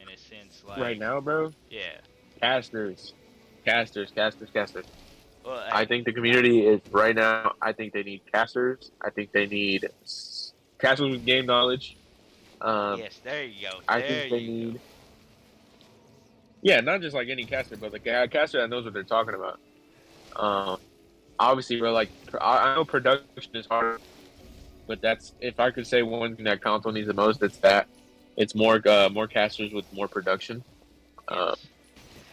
In a sense, Right like, now, bro, yeah. casters, casters. Well, I hey, think the community is right now. I think they need casters. I think they need casters with game knowledge. Um, yes, there you go. I There think they you go. need yeah, not just like any caster, but like a caster that knows what they're talking about. Um, obviously, bro, like I know production is hard, but that's if I could say one thing that console needs the most, it's that. It's more casters with more production. Um, Yes.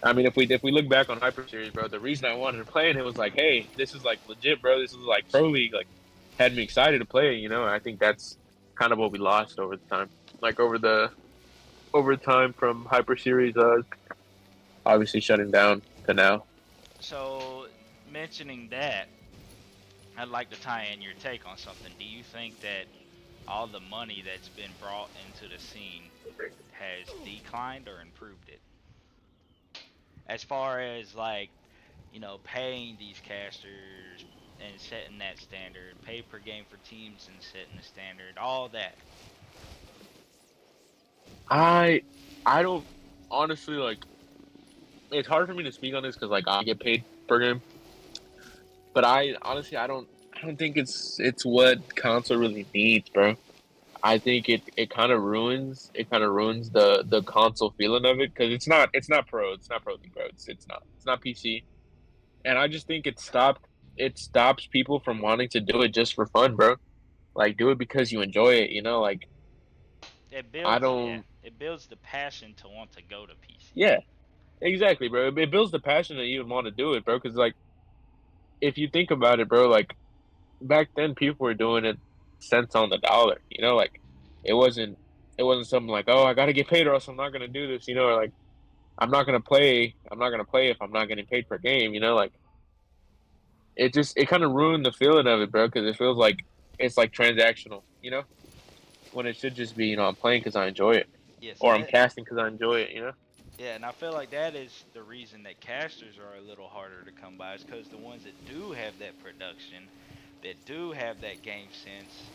I mean, if we look back on Hyper Series, bro, the reason I wanted to play it was like, hey, this is like legit, bro. This is like pro league. Like, had me excited to play it. You know, and I think that's kind of what we lost over the time, like over time from Hyper Series, obviously shutting down to now. So, mentioning that, I'd like to tie in your take on something. Do you think that all the money that's been brought into the scene has declined or improved it? As far as like, paying these casters and setting that standard, pay per game for teams and setting the standard, all that. I I don't honestly like. It's hard for me to speak on this because like I get paid per game, but I honestly I don't think it's what console really needs, bro. I think it kind of ruins the console feeling of it because it's not pro league, bro. It's not PC, and I just think it stops people from wanting to do it just for fun, bro. Like do it because you enjoy it, you know. Like It I builds, yeah, don't. it builds the passion to want to go to PC. Yeah, exactly, bro. It builds the passion that you would want to do it, bro. Because like, if you think about it, bro, like back then people were doing it cents on the dollar. You know, like it wasn't it wasn't something like, oh, I got to get paid or else I'm not gonna do this. You know, or like I'm not gonna play. I'm not gonna play if I'm not getting paid per game. You know, like it kind of ruined the feeling of it, bro. Because it feels like it's like transactional. You know, when it should just be, I'm playing because I enjoy it, Yes, or and I'm casting because I enjoy it. You know. yeah, and I feel like that is the reason that casters are a little harder to come by, is because the ones that do have that production, that do have that game sense,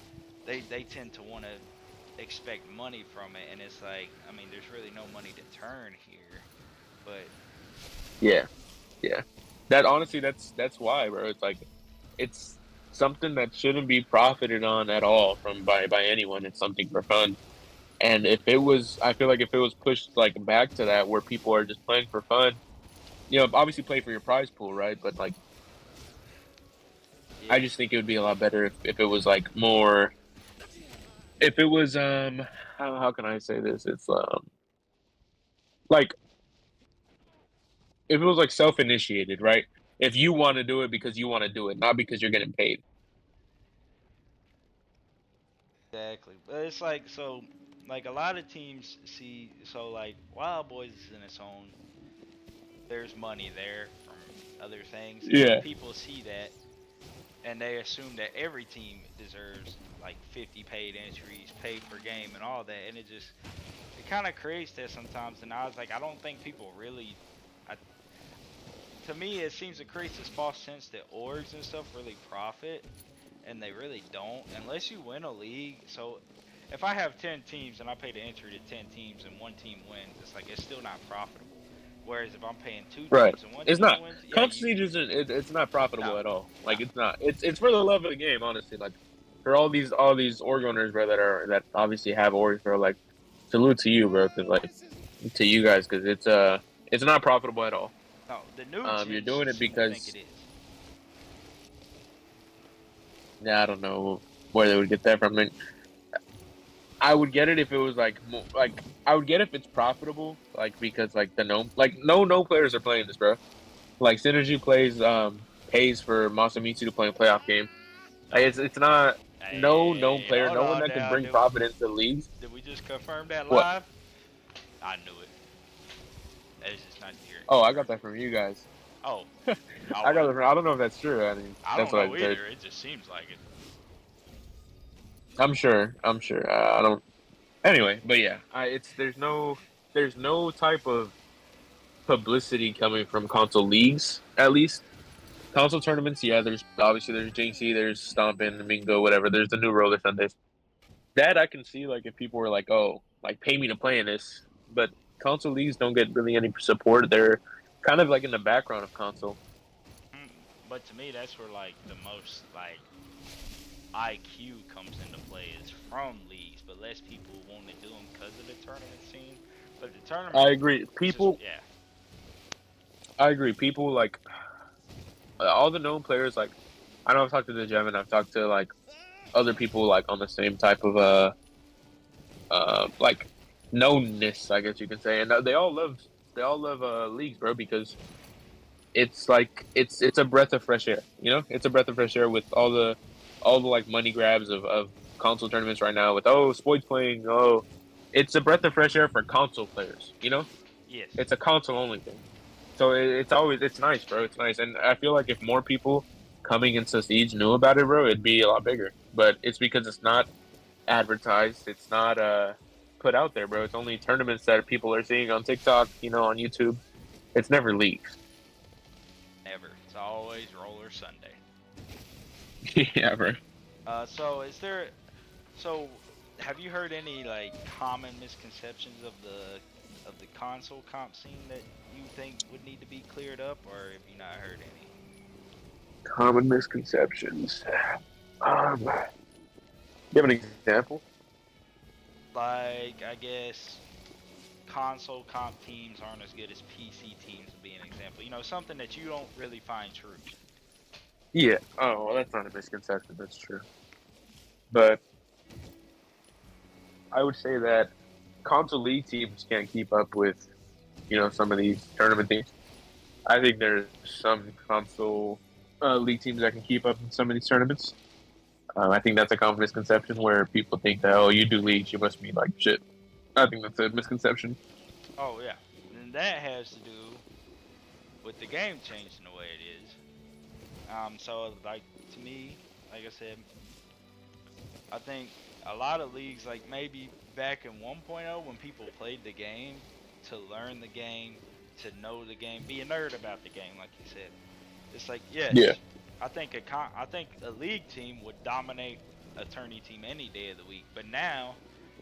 they tend to want to expect money from it, and it's like, I mean, there's really no money to turn here, but Yeah. Yeah. That honestly, that's why, bro. It's like it's something that shouldn't be profited on at all from by anyone. It's something for fun. And if it was, I feel like if it was pushed like back to that, where people are just playing for fun, obviously play for your prize pool, right? But like, I yeah, just think it would be a lot better if it was like more, if it was, how can I say this? It's like if it was like self-initiated, right? If you want to do it because you want to do it, not because you're getting paid. exactly. But it's like, so, like a lot of teams see, so like Wild Boys is in its own, there's money there from other things, and then Yeah. people see that and they assume that every team deserves like 50 paid entries, paid per game, and all that, and it kind of creates that sometimes. And I was like, I don't think people really, I, to me, it seems it creates this false sense that orgs and stuff really profit, and they really don't unless you win a league. So if I have 10 teams and I pay the entry to 10 teams and one team wins, it's like it's still not profitable. Whereas if I'm paying two Right. teams and one It's team not. wins, yeah, Comp you Siege isn't. It's not profitable no, at all. no. Like it's not. It's for the love of the game, honestly. Like for all these org owners, bro, that obviously have orgs, bro. Like salute to you, bro. Because like to you guys, because it's not profitable at all. No, the new You're gens doing it seem to think it because is. yeah, I don't know where they would get that from. I would get it if it was like like I would get it if it's profitable, like because like the no players are playing this, bro. Like Synergy pays for Masamitsu to play a playoff game. Like, Oh, it's not no known hey, player, hold no one on that can now. bring profit into leagues. Did we just confirm that What? live? I knew it. It's just not here Oh, I got currently. that from you guys. Oh, all I got right. that from, I don't know if that's true. I mean, I that's don't what know I heard. either. It just seems like it. I'm sure. I'm sure. I don't. Anyway, but yeah, it's there's no type of publicity coming from console leagues, at least. Console tournaments, yeah, there's Jinxie, there's Stompin', Mingo, whatever. There's the new roller Sundays. That I can see, like if people were like, oh, like pay me to play in this. But console leagues don't get really any support. They're kind of like in the background of console. But to me, that's where like the most like IQ comes into play is from leagues, but less people want to do them because of the tournament scene. But the I tournament, agree. it's just People, yeah, I agree. People like all the known players. Like I know I've talked to the gem and I've talked to like other people like on the same type of like knownness, I guess you can say, and they all love leagues, bro, because it's like it's a breath of fresh air. It's a breath of fresh air with all the like money grabs of console tournaments right now. With Spoid's playing. It's a breath of fresh air for console players. yes, It's a console only thing. So it's nice, bro. It's nice, and I feel like if more people coming into Siege knew about it, bro, it'd be a lot bigger. But it's because it's not advertised. It's not put out there, bro. It's only tournaments that people are seeing on TikTok, on YouTube. It's never leaks. never. It's always roller Sunday. Yeah, bro. So is there? So have you heard any like common misconceptions of the console comp scene that you think would need to be cleared up, or have you not heard any? Common misconceptions. You have an example? Like, I guess console comp teams aren't as good as PC teams would be an example. Something that you don't really find true. Yeah. Oh, well, that's not a misconception. That's true. But I would say that console league teams can't keep up with some of these tournament teams. I think there's some console league teams that can keep up in some of these tournaments. I think that's a common misconception where people think that, oh, you do leagues, you must mean like shit. I think that's a misconception. Oh yeah, and that has to do with the game changing the way it is. So like to me, like I said, I think a lot of leagues, like maybe back in 1.0 when people played the game to learn the game, to know the game, be a nerd about the game, like you said. It's like Yeah, yes, I think a league team would dominate a tourney team any day of the week. But now,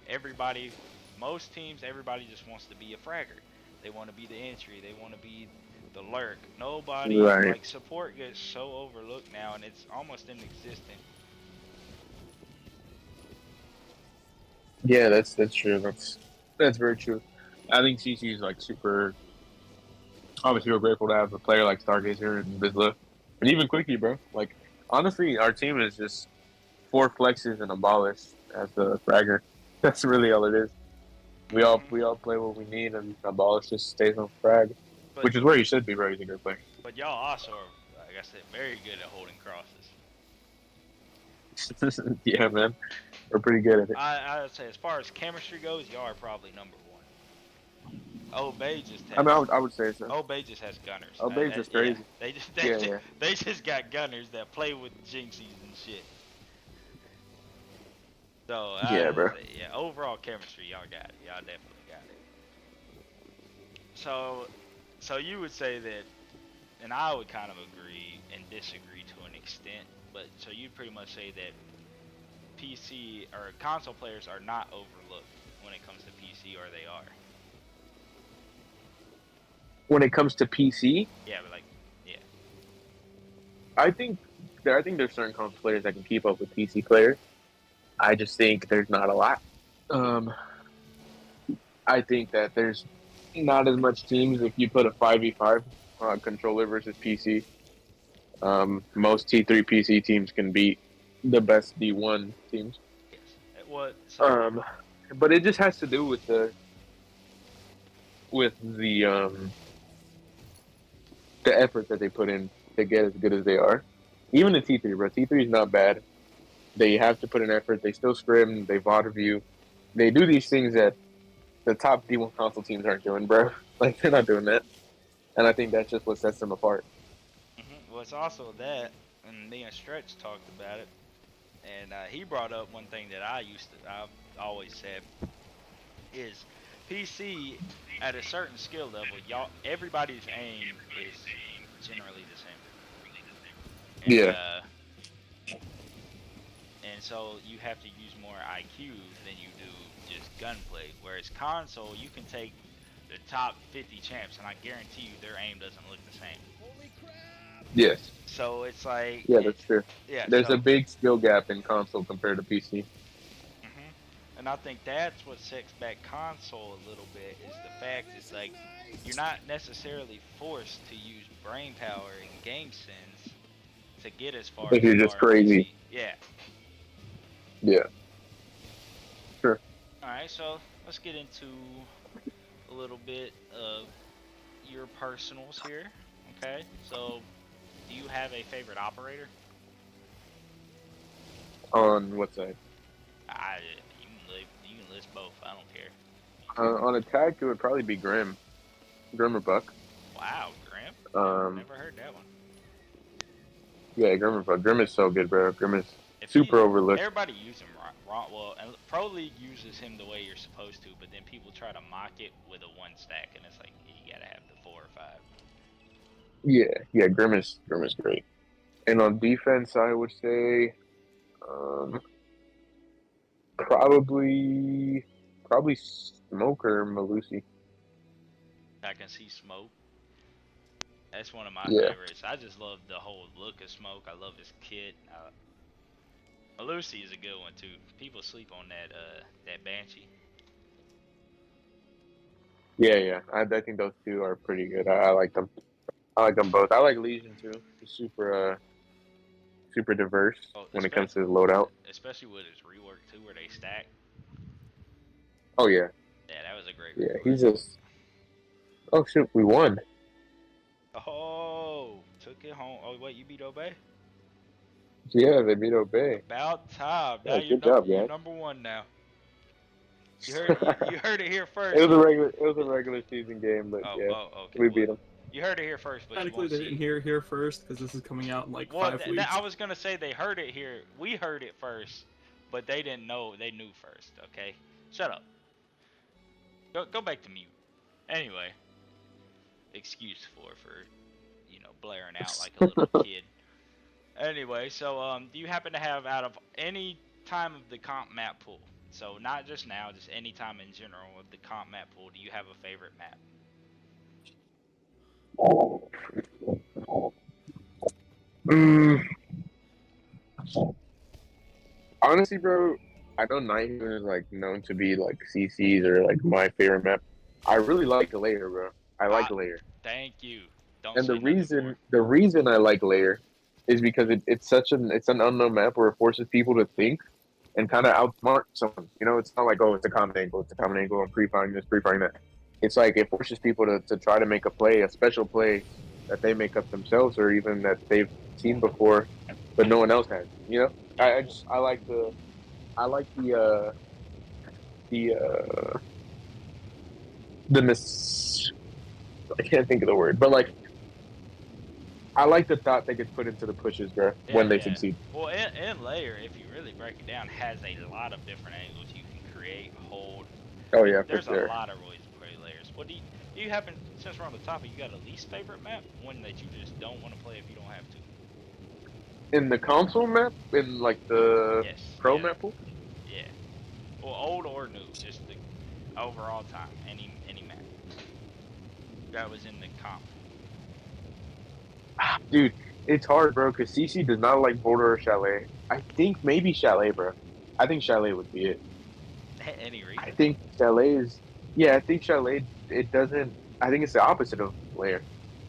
everybody, most teams, everybody just wants to be a fragger. They want to be the entry. They want to be the lurk. Nobody right. like support gets so overlooked now, and it's almost inexistent. Yeah, that's true. That's very true. I think CC is like super. Obviously, we're grateful to have a player like Stargazer and Vizsla, and even Quickie, bro. Like honestly, our team is just four flexes and abolish as the fragger. That's really all it is. Hmm. We all play what we need, and abolish just stays on frag, But which is where you should be, bro. He's a good player. but y'all also are, like I said, very good at holding crosses. Yeah, man, we're pretty good at it. I would say as far as chemistry goes, y'all are probably number one. Obey just I mean, has I would say so. Obey just has gunners. Oh, Babe's just Yeah, crazy. they just Yeah, yeah, they just got gunners that play with jinxies and shit. So I yeah, bro. would say, yeah, overall chemistry, y'all got it. Y'all definitely got it. So, so you would say that, and I would kind of agree and disagree to an extent. But so you'd pretty much say that PC or console players are not overlooked when it comes to PC, or they are. When it comes to PC, Yeah, but like, yeah. I think I think there's certain console players that can keep up with PC players. I just think there's not a lot. Um, I think that there's not as much teams if you put a 5v5 controller versus PC. Most T3 PC teams can beat the best D1 teams. Yes. It was so. Um, but it just has to do with the effort that they put in to get as good as they are. Even the T3, bro. T3 is not bad. They have to put in effort. They still scrim. They VOD review. They do these things that the top D1 console teams aren't doing, bro. Like, they're not doing that. And I think that's just what sets them apart. Well, it's also that, and me and Stretch talked about it, and he brought up one thing that I've always said is PC at a certain skill level, everybody's aim is generally the same, Yeah. and so you have to use more IQ than you do just gunplay. Whereas console, you can take the top 50 champs, and I guarantee you their aim doesn't look the same. Yes. So it's like, Yeah, that's true. yeah. There's a So big skill gap in console compared to PC. and I think that's what sets back console a little bit is the fact is like you're not necessarily forced to use brain power and game sense to get as I far think as you're you just are in crazy. PC. Yeah. Yeah. Sure. All right. So let's get into a little bit of your personals here. Okay. So do you have a favorite operator? On what side? You can list both. I don't care. On attack, it would probably be Grim. Grim or Buck. Wow, Grim. Um, Never heard that one. yeah, Grim or Buck. Grim is so good, bro. Grim is If super he overlooked. Everybody use him wrong, well, and Pro League uses him the way you're supposed to, but then people try to mock it with a one stack, and it's like you gotta have the 4 or 5. Yeah, yeah, Grim is great. And on defense, I would say um, probably Smoker Malusi. I can see Smoke. That's one of my Yeah, favorites. I just love the whole look of Smoke. I love his kit. Lucy is a good one too. People sleep on that Banshee. yeah, yeah. I think those two are pretty good. I like them. I like them both. I like Legion too. He's super diverse Oh, when it comes to his loadout. especially with his rework too, where they stack. Oh yeah, Yeah, that was a great yeah. record. He's just. Oh shit, we won. Oh, took it home. Oh wait, you beat Obey. Yeah, they beat Obey. About time. Now Yeah, good job, you're guys. number one now. You heard it here It first. was a regular. It was a regular season game, but yeah, Okay. we Well, beat them. you heard it here first, but you Technically, won't they didn't see. hear it here first because this is coming out in like Well, 5 weeks. I was gonna say they heard it here. We heard it first, but they didn't know. They knew first. Okay. Shut up. Go back to mute. Anyway, excuse for blaring out like a little kid. Anyway, so do you happen to have out of any time of the comp map pool? So not just now, just any time in general of the comp map pool. Do you have a favorite map? Mm, honestly, bro, I know Nighthawk is like known to be like CC's or like my favorite map. I really like Layer, bro. I like Ah, Layer. thank you. Don't And say nothing more. the reason I like Layer is because it's an unknown map where it forces people to think and kind of outsmart someone. You know, it's not like, oh, it's a common angle, it's a common angle, I'm pre-firing this, pre-firing that. It's like it forces people to try to make a play, a special play that they make up themselves or even that they've seen before, but no one else has. You know, Yeah. I like the the I can't think of the word, but like I like the thought that gets put into the pushes, bro, when they Yeah. succeed. Well, in layer, if you really break it down, has a lot of different angles you can create, hold. Oh yeah, for There's a sure. lot of ways to play layers. What do you happen, since we're on the topic, you got a least favorite map? One that you just don't want to play if you don't have to? In the console map, in like the Yes. pro Yeah. map pool, Yeah. Well, old or new, just the overall time. Any map that was in the comp pool. dude, it's hard, bro, because CC does not like Border or Chalet. I think maybe Chalet, bro. I think Chalet would be it. Any I reason? think Chalet is, yeah, I think Chalet, it doesn't, I think it's the opposite of Layer.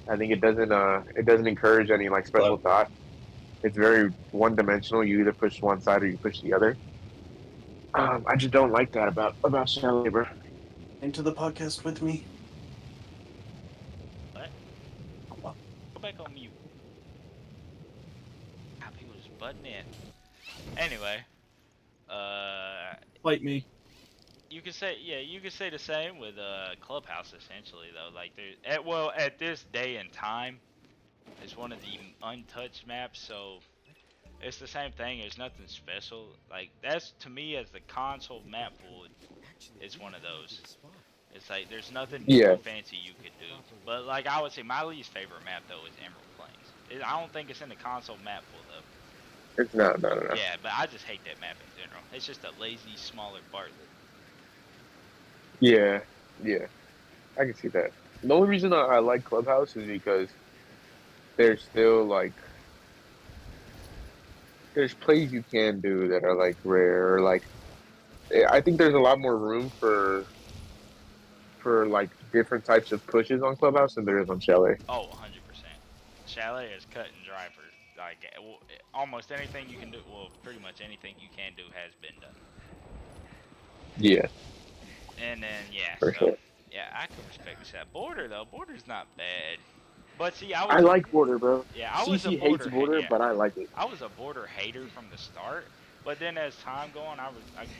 I think it doesn't encourage any like special thought. It's very one dimensional. You either push one side or you push the other. I just don't like that about Chalet, bro. Into the podcast with me. What? Go back on mute. God, people just butting in. Anyway, uh, Fight me. you could say, yeah, you could say the same with Clubhouse essentially though. Like at this day and time, it's one of the untouched maps, so it's the same thing. There's nothing special. Like that's to me as the console map pool, it's one of those. It's like there's nothing new Yeah, or fancy you could do. But like I would say, my least favorite map though is Emerald Plains. I don't think it's in the console map pool though. it's not, no, no, no. Yeah, but I just hate that map in general. It's just a lazy, smaller Bartlett. Yeah, yeah, I can see that. The only reason I like Clubhouse is because there's still like there's plays you can do that are like rare. Or, like I think there's a lot more room for like different types of pushes on Clubhouse than there is on Chalet. Oh, 100%. Chalet is cut and dry for like almost anything you can do. Well, pretty much anything you can do has been done. Yeah, And then yeah, for so sure. yeah, I can respect that. Border though, Border's not bad. But see, I like Border, bro. I was a CC hates Border, yeah, but I like it. I was a Border hater from the start. But then as time going, I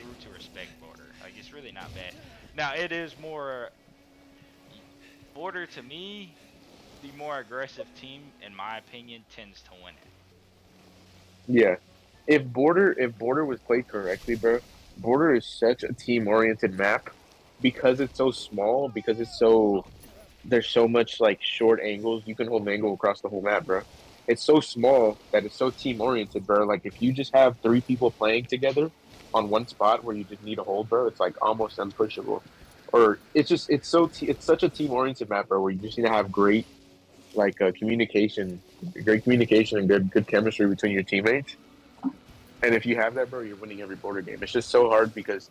grew to respect Border. Like it's really not bad. Now it is more Border to me. The more aggressive team, in my opinion, tends to win it. Yeah, if Border was played correctly, bro, Border is such a team oriented map because it's so small. Because it's so there's so much like short angles. You can hold an angle across the whole map, bro. It's so small that it's so team oriented, bro. Like if you just have three people playing together on one spot where you just need a hold, bro, it's like almost unpushable. Or it's such a team oriented map, bro, where you just need to have great communication and good chemistry between your teammates. And if you have that, bro, you're winning every border game. It's just so hard because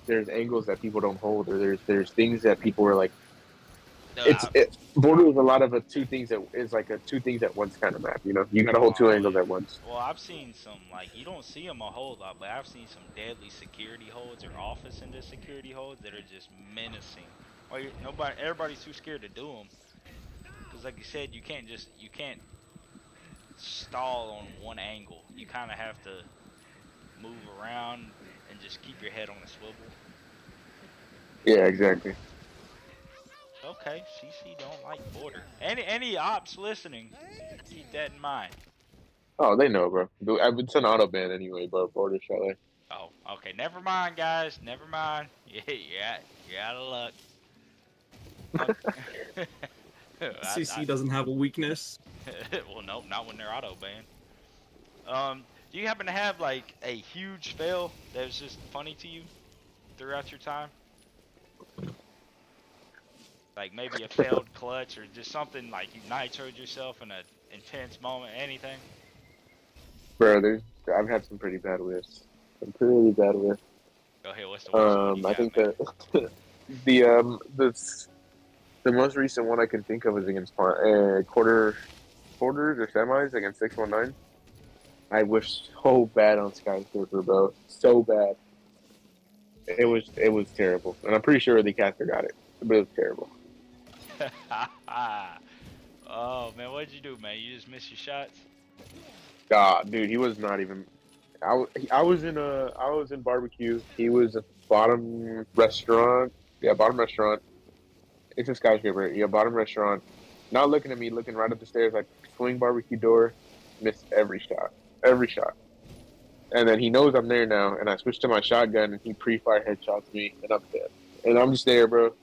there's angles that people don't hold, or there's things that people are like No, I, Border is a lot of a two things that is like a two things at once kind of map. You know, you got to hold two oh angles yeah. at once. Well, I've seen some like you don't see them a whole lot, but I've seen some deadly security holds or office into security holds that are just menacing. Well, everybody's too scared to do them because, like you said, you can't stall on one angle. You kind of have to move around and just keep your head on a swivel. Yeah, exactly. Okay, CC don't like border. Any ops listening, keep that in mind. Oh, they know, bro. It's an auto ban anyway, bro. Border Chalet. Oh, okay. Never mind, guys. Never mind. Yeah, you're out of luck. Okay. CC doesn't have a weakness. Well, nope, not when they're auto banned. Do you happen to have like a huge fail that was just funny to you throughout your time? Like maybe a failed clutch or just something like you nitroed yourself in a intense moment. Anything? Bro, I've had some pretty bad whiffs. Some pretty bad whiffs. Go ahead. What's the worst one you I got, think man? that the most recent one I can think of is against quarters or semis against 619. I wish so bad on Skyscraper, bro. So bad. It was terrible, and I'm pretty sure the caster got it, but it was terrible. Oh man, what did you do, man? You just missed your shots? God, dude, he was not even. I was in barbecue. He was at bottom restaurant. Yeah, bottom restaurant. It's a skyscraper. Yeah, bottom restaurant. Not looking at me, looking right up the stairs. Like swing barbecue door. Missed every shot. Every shot. And then he knows I'm there now, and I switched to my shotgun, and he pre-fire headshots me, and I'm dead. And I'm just there, bro.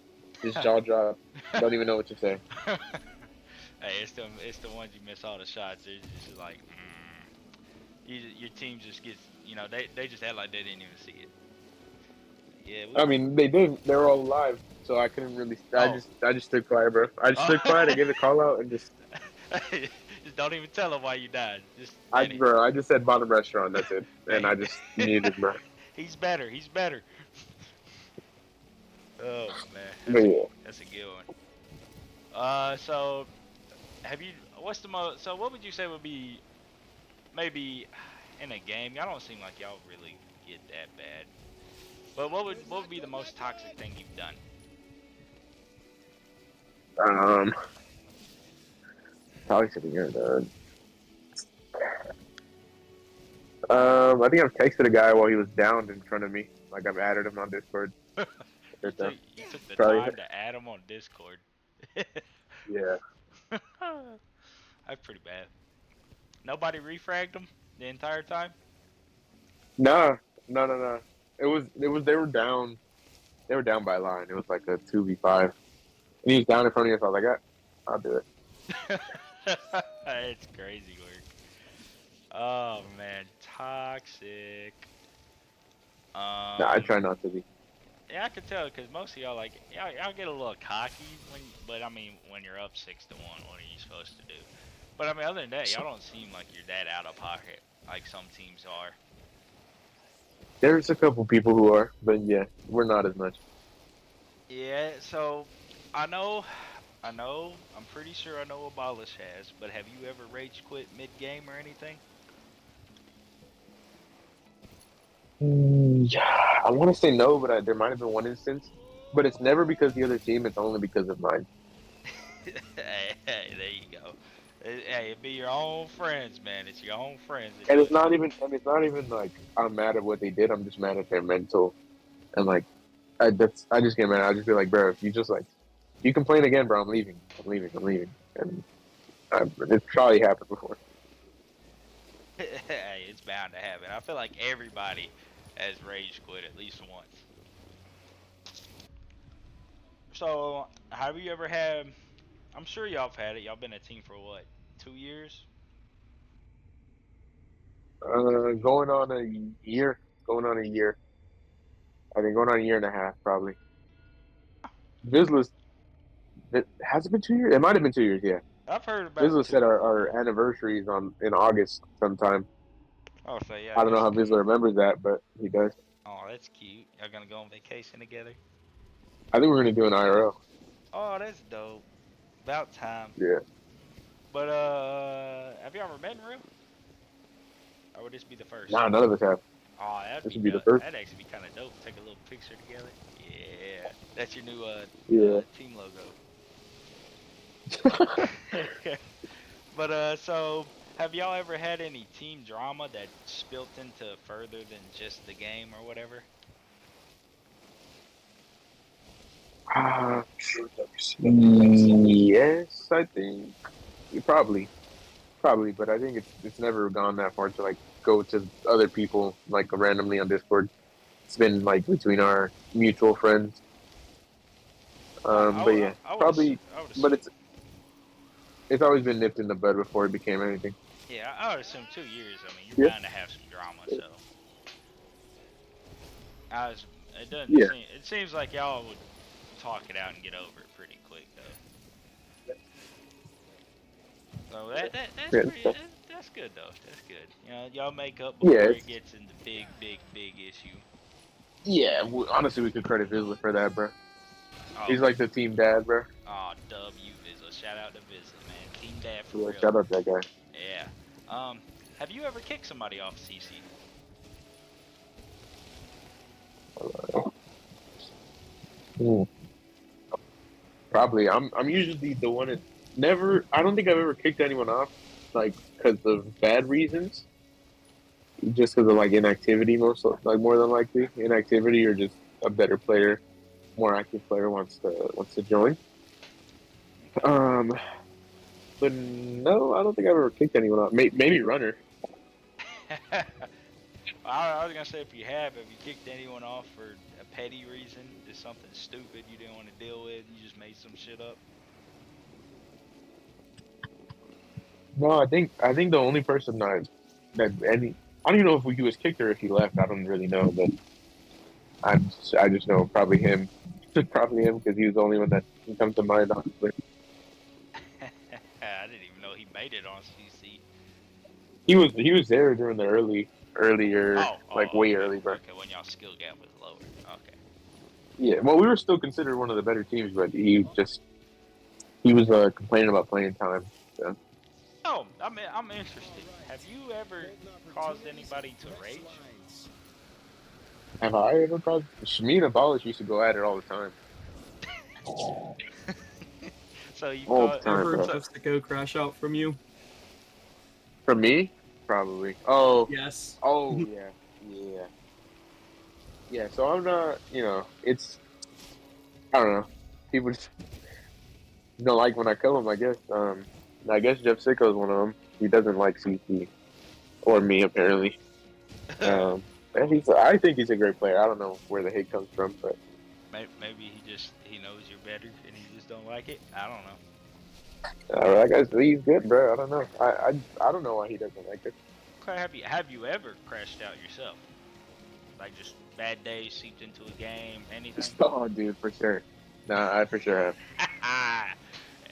Just jaw drop. Don't even know what to say. Hey, it's the ones you miss all the shots. It's just like your team just gets they just act like they didn't even see it. Yeah, I mean, they did. They were all alive, so I couldn't really. oh I just stood quiet, bro. I just oh stood quiet. I gave the call out, and just don't even tell them why you died. Just I just said bottom restaurant. That's it, and I hey, just muted, bro. he's better. He's better. Oh man, But yeah, that's a good one. So have you? What's the most? So what would you say would be maybe in a game? Y'all don't seem like y'all really get that bad. But what would be the most toxic thing you've done? um, probably sitting here, dude. I think I've texted a guy while he was downed in front of me. Like I've added him on Discord. You took the Probably, time to add them on Discord. yeah. That's pretty bad. Nobody refragged them the entire time. Nah, no, no, no. It was. They were down. They were down by a line. It was like a 2v5, and he was down in front of me. So I was like, I'll do it. It's crazy work. Oh man, toxic. Nah, I Um, try not to be. yeah, I could tell because most of y'all like y'all get a little cocky but I mean when you're up 6-1, what are you supposed to do? But I mean other than that, y'all don't seem like you're that out of pocket like some teams are. There's a couple people who are, but yeah, we're not as much. Yeah, so I know, I'm pretty sure I know Abolish has, but have you ever rage quit mid game or anything? Yeah, I want to say no, but there might have been one instance. But it's never because the other team. It's only because of mine. Hey, there you go. Hey, it be your own friends, man. It's your own friends that And do it's it. not even. And it's not even like I'm mad at what they did. I'm just mad at their mental. And like, I just get mad. I just be like, bro, if you just like, you complain again, bro, I'm leaving. I'm leaving. I'm leaving. And it's probably happened before. Hey, it's bound to happen. I feel like everybody has rage quit at least once. So, have you ever had? I'm sure y'all have had it. Y'all been a team for what? 2 years? Going on a year. Going on a year. I think going on a year and a half probably. Vizsla's. Has it been 2 years? It might have been 2 years. Yeah. I've heard about Vizsla two. said our anniversary is on in August sometime. Oh, so yeah, I I don't know guess. how Vizsla remembers that, but he does. Oh, that's cute. Y'all gonna go on vacation together? I think we're gonna do an IRL. Oh, that's dope. About time. Yeah. But have you ever met in real? Or would this be the first? Nah, none of us have. Oh, that'd This be would be the dope. first. That'd actually be kind of dope. Take a little picture together. Yeah, that's your new Yeah. team logo. But so have y'all ever had any team drama that spilt into further than just the game or whatever? Uh, yes, I think probably, probably, but I think it's never gone that far to like go to other people like randomly on Discord. It's been like between our mutual friends. But yeah, probably. I would But assume. it's always been nipped in the bud before it became anything. Yeah, I would assume 2 years. I mean, you're Yeah, bound to have some drama. So I was. It doesn't yeah, seem. It seems like y'all would talk it out and get over it pretty quick though. So that's yeah. pretty. That's good though. That's good. You know, y'all make up Yeah, before it it's gets into big issue. yeah. Honestly, we could credit Vizsla for that, bro. Oh, He's like the team dad, bro. W Vizsla. Shout out to Vizsla, man. Team dad for Yeah, real. shout out that guy. Yeah. Have you ever kicked somebody off CC? Hmm. Probably. I'm usually the one that never. I don't think I've ever kicked anyone off, like because of bad reasons. Just because of like inactivity, like more than likely inactivity, or just a better player, more active player wants to join. Okay. Um, but no, I don't think I've ever kicked anyone off. Maybe runner. I was gonna say if you have you kicked anyone off for a petty reason, just something stupid you didn't want to deal with, you just made some shit up. No, I think the only person that any I don't even know if he was kicked or if he left. I don't really know, but I just know probably him, probably him because he was the only one that can come to mind. Honestly, I didn't even know he made it on CC. he was there during the earlier like Oh, way okay, early, bro. okay. When y'all skill gap was lower. Okay. Yeah, well, we were still considered one of the better teams, but he was complaining about playing time. So. Oh, I'm interested. Have you ever caused anybody to rage? Have I ever caused? Me and Abolish used to go at it all the time, So you all the call time, Ever bro. so just to go crash out from you? For me, probably. Oh, Yes. oh yeah, yeah, yeah. So I'm not, it's I don't know. People just don't like when I kill them. I guess Jeff Sicko is one of them. He doesn't like CC or me apparently. And I think he's a great player. I don't know where the hate comes from, but maybe he knows you're better and he just don't like it. I don't know. that guy's he's good, bro. I don't know. I don't know why he doesn't like it. Okay, have you ever crashed out yourself? Like just bad days seeped into a game, anything? Oh, dude, for sure. Nah, I for sure have.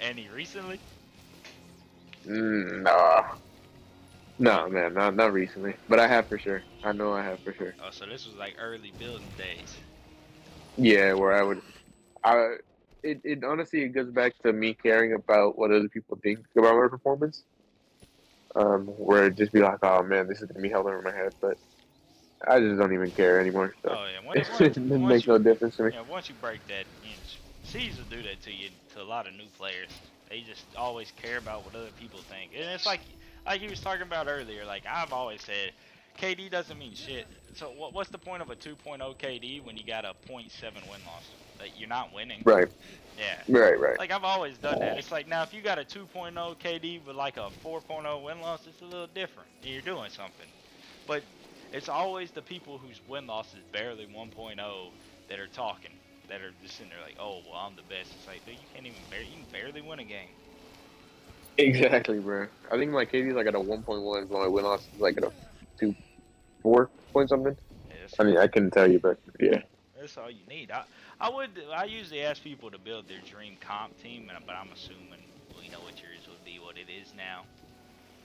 Any recently? Nah, nah, man, not recently, but I have for sure. I know I have for sure. Oh, so this was like early building days. Yeah, where I, it honestly it goes back to me caring about what other people think about my performance. Where it just be like, oh man, this is gonna be held over my head, but I just don't even care anymore. So Oh yeah, it once makes you no difference to me. once you break that inch, C's will do that to you to a lot of new players. They just always care about what other people think, and it's like he was talking about earlier. Like I've always said, KD doesn't mean shit. So what's the point of a 2.0 KD when you got a point 0.7 win loss? Like you're not winning. Right, Yeah. right, right. Like I've always done that. It's like now if you got a 2.0 KD with like a 4.0 win loss, it's a little different. And you're doing something. But it's always the people whose win loss is barely 1.0 that are talking, that are just sitting there like, oh well, I'm the best. It's like, dude, you can barely win a game. Exactly, bro. I think my KD is like at a 1.1, but my win loss is like at a 2.4 point something. Yeah, I mean, I couldn't tell you, but yeah. that's all you need. I usually ask people to build their dream comp team, but I'm assuming we know what yours would be, what it is now.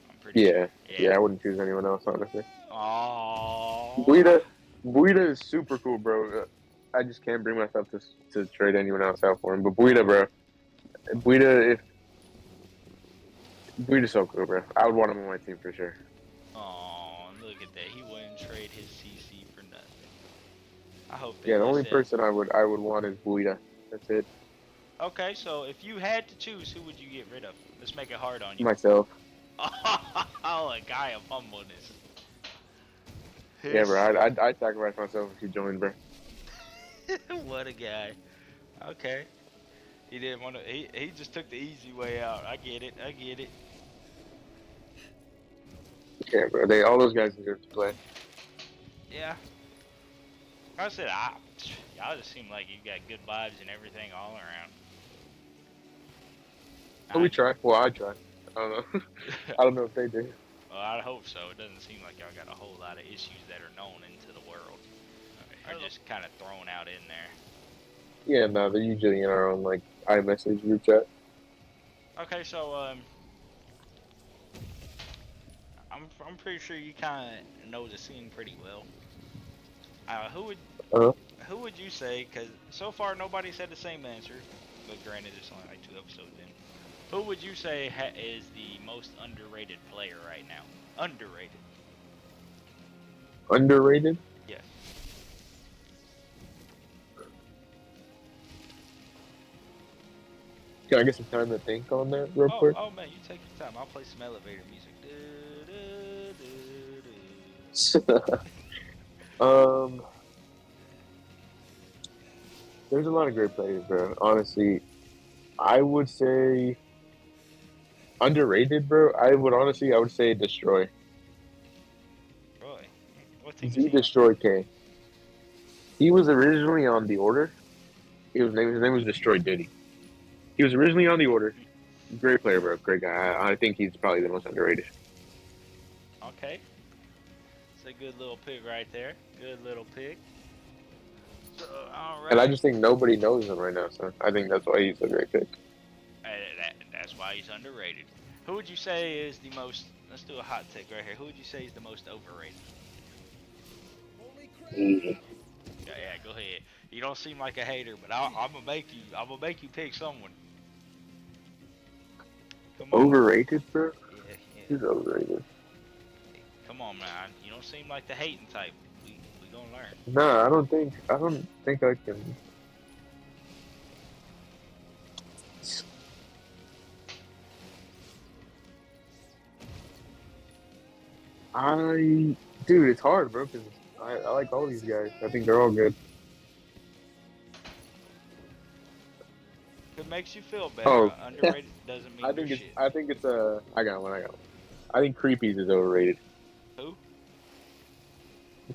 I'm pretty sure. Yeah, Yeah. yeah, I wouldn't choose anyone else, honestly. Oh. Buida is super cool, bro. I just can't bring myself to trade anyone else out for him. But Buida, bro, Buita, if Buita's so cool, bro. I would want him on my team for sure. Oh, look at that. He wouldn't trade his CC for nothing. I hope they Yeah, the just only said. person I would want is Buita. That's it. Okay, so if you had to choose, who would you get rid of? Let's make it hard on you. Myself. Oh, a guy of humbleness. Yeah, His. bro. I'd sacrifice myself if you joined, bro. What a guy. Okay. He didn't want to. He just took the easy way out. I get it. I get it. Yeah, bro. All those guys deserve to play. Yeah. I said, y'all just seem like you got good vibes and everything all around. But we I try. Well, I try. I don't know. I don't know if they do. Well, I hope so. It doesn't seem like y'all got a whole lot of issues that are known into the world, or just kind of thrown out in there. Yeah, no, they're usually in our own like iMessage group chat. Okay, so I'm pretty sure you kind of know the scene pretty well. Who would Uh-huh. who would you say? Because so far nobody said the same answer, but granted it's only like 2 episodes in. Who would you say is the most underrated player right now? Underrated. Underrated? Yes. Can I get some time to think on that real quick? Oh man, you take your time. I'll play some elevator music. um, there's a lot of great players, bro. Honestly, I would say underrated, bro. I would say Destroy. Roy, what team is Z he on? Destroy K. He was originally on the order. His name was Destroy Diddy. He was originally on the order. Great player, bro. Great guy. I think he's probably the most underrated. Okay, it's a good little pick right there. Good little pick. So, all And I right. just think nobody knows him right now, so I think that's why he's a great pick. That's why he's underrated. Who would you say is the most? Let's do a hot take right here. Who would you say is the most overrated? Easy. Yeah, go ahead. You don't seem like a hater, but I'm gonna make you. I'm gonna make you pick someone. Come on. Overrated, bro? Yeah, yeah. He's overrated. Come on, man. You don't seem like the hating type. We gonna learn. Nah, I don't think I can. Dude, it's hard, bro, because I like all these guys. I think they're all good. If it makes you feel better, Oh, underrated doesn't I mean you're think it's, shit. I think it's, I got one, I got one. I think Creepies is overrated. Who?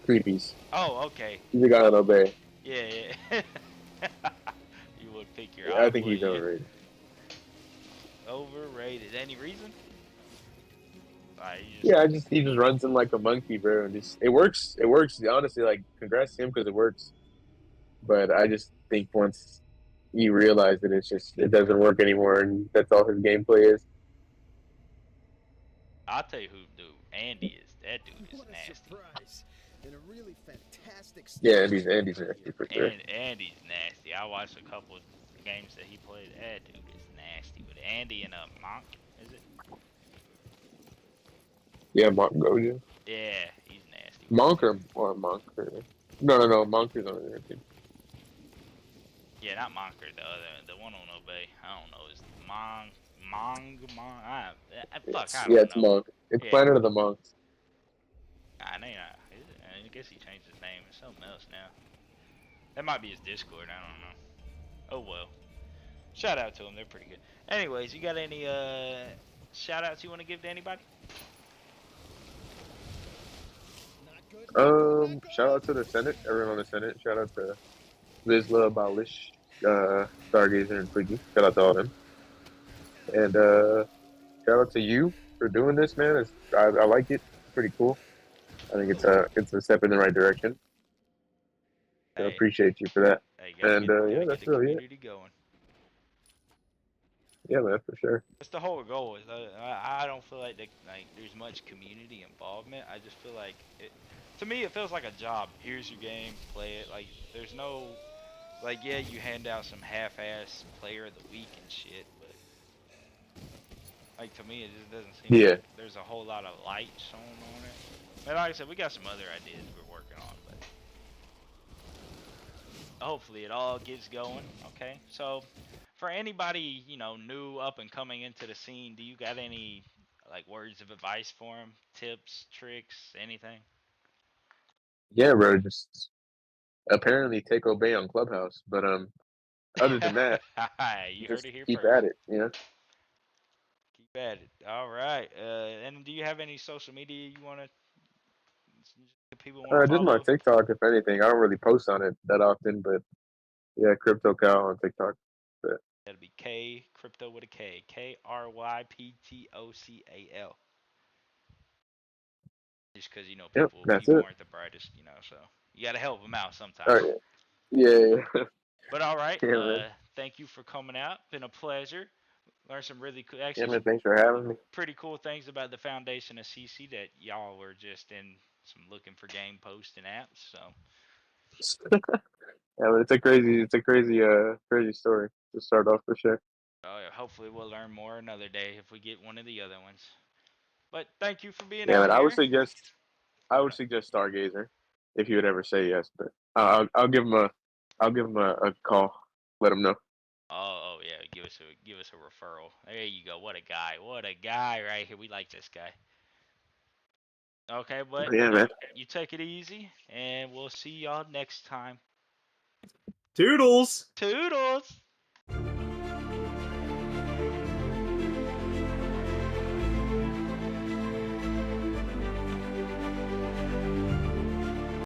Creepies. Oh, okay. He's a guy on Obey. Yeah, yeah. You would pick your Yeah, I odd, think he's wouldn't you? overrated. Overrated. Any reason? You just Yeah, he just runs in like a monkey, bro, and just it works. It works. Honestly, like congrats to him because it works. But I just think once you realize that it doesn't work anymore, and that's all his gameplay is. I'll tell you who, dude. Andy is. That dude is What a nasty. surprise. And a really fantastic Yeah, start to Andy's the Andy's year. nasty for sure. And Andy's nasty. I watched a couple of games that he played. That dude is nasty. With Andy and a Monk, is it? Yeah, Monk Gojo. Yeah, he's nasty with Monk him. or Monk or no, Monk is on there too. Yeah, not Monker. The one on Obey. I don't know. Is Mong. Fuck. I don't It's know. Monk. It's Yeah, Planet of the Monks. I know. I guess he changed his name. It's something else now. That might be his Discord. I don't know. Oh well. Shout out to them. They're pretty good. Anyways, you got any shout outs you want to give to anybody? Not good, not good, not Shout out to the Senate, everyone on the Senate. Shout out to Vizsla, Balish, Stargazer, and Twiggy. Shout out to all them. And shout out to you for doing this, man. I like it. It's pretty cool. I think it's a step in the right direction. I Hey, appreciate you for that. hey, And yeah, gotta get that's the really it. community going. Yeah, man, for sure. That's the whole goal. Is I don't feel like there's much community involvement. I just feel like to me it feels like a job. Here's your game, play it. Like there's no, like, yeah, you hand out some half-ass player of the week and shit, Like to me, it just doesn't seem Yeah. like there's a whole lot of light shown on it. But like I said, we got some other ideas we're working on, but hopefully it all gets going. Okay, so for anybody new up and coming into the scene, do you got any like words of advice for them? Tips, tricks, anything? Yeah, bro. Just apparently take Obey on Clubhouse, but other than that, You heard just it here keep first. at it. You know. Keep at it. All right. And do you have any social media you want to people want to Just my follow? TikTok, if anything. I don't really post on it that often, but yeah, Crypto Cow on TikTok. But, That'll be K Krypto with a K. Kryptocal. Just because yep, people that's people it. aren't the brightest, so you got to help them out All sometimes. right. Yeah, yeah, But all right. yeah, man. Thank you for coming out. Been a pleasure. Learned some really cool, Yeah, actually man. some Thanks for having me. pretty cool things about the foundation of CC that y'all were just in some looking for game posts and apps. So Yeah, but crazy story to start off for sure. hopefully we'll learn more another day if we get one of the other ones. But thank you for being Yeah, out man. here. I would suggest Stargazer if you would ever say yes, but I'll give him a call, let him know. Oh yeah, give us a referral. There you go. What a guy. What a guy right here. We like this guy. Okay, but But yeah, man. you take it easy and we'll see y'all next time. Toodles! Toodles.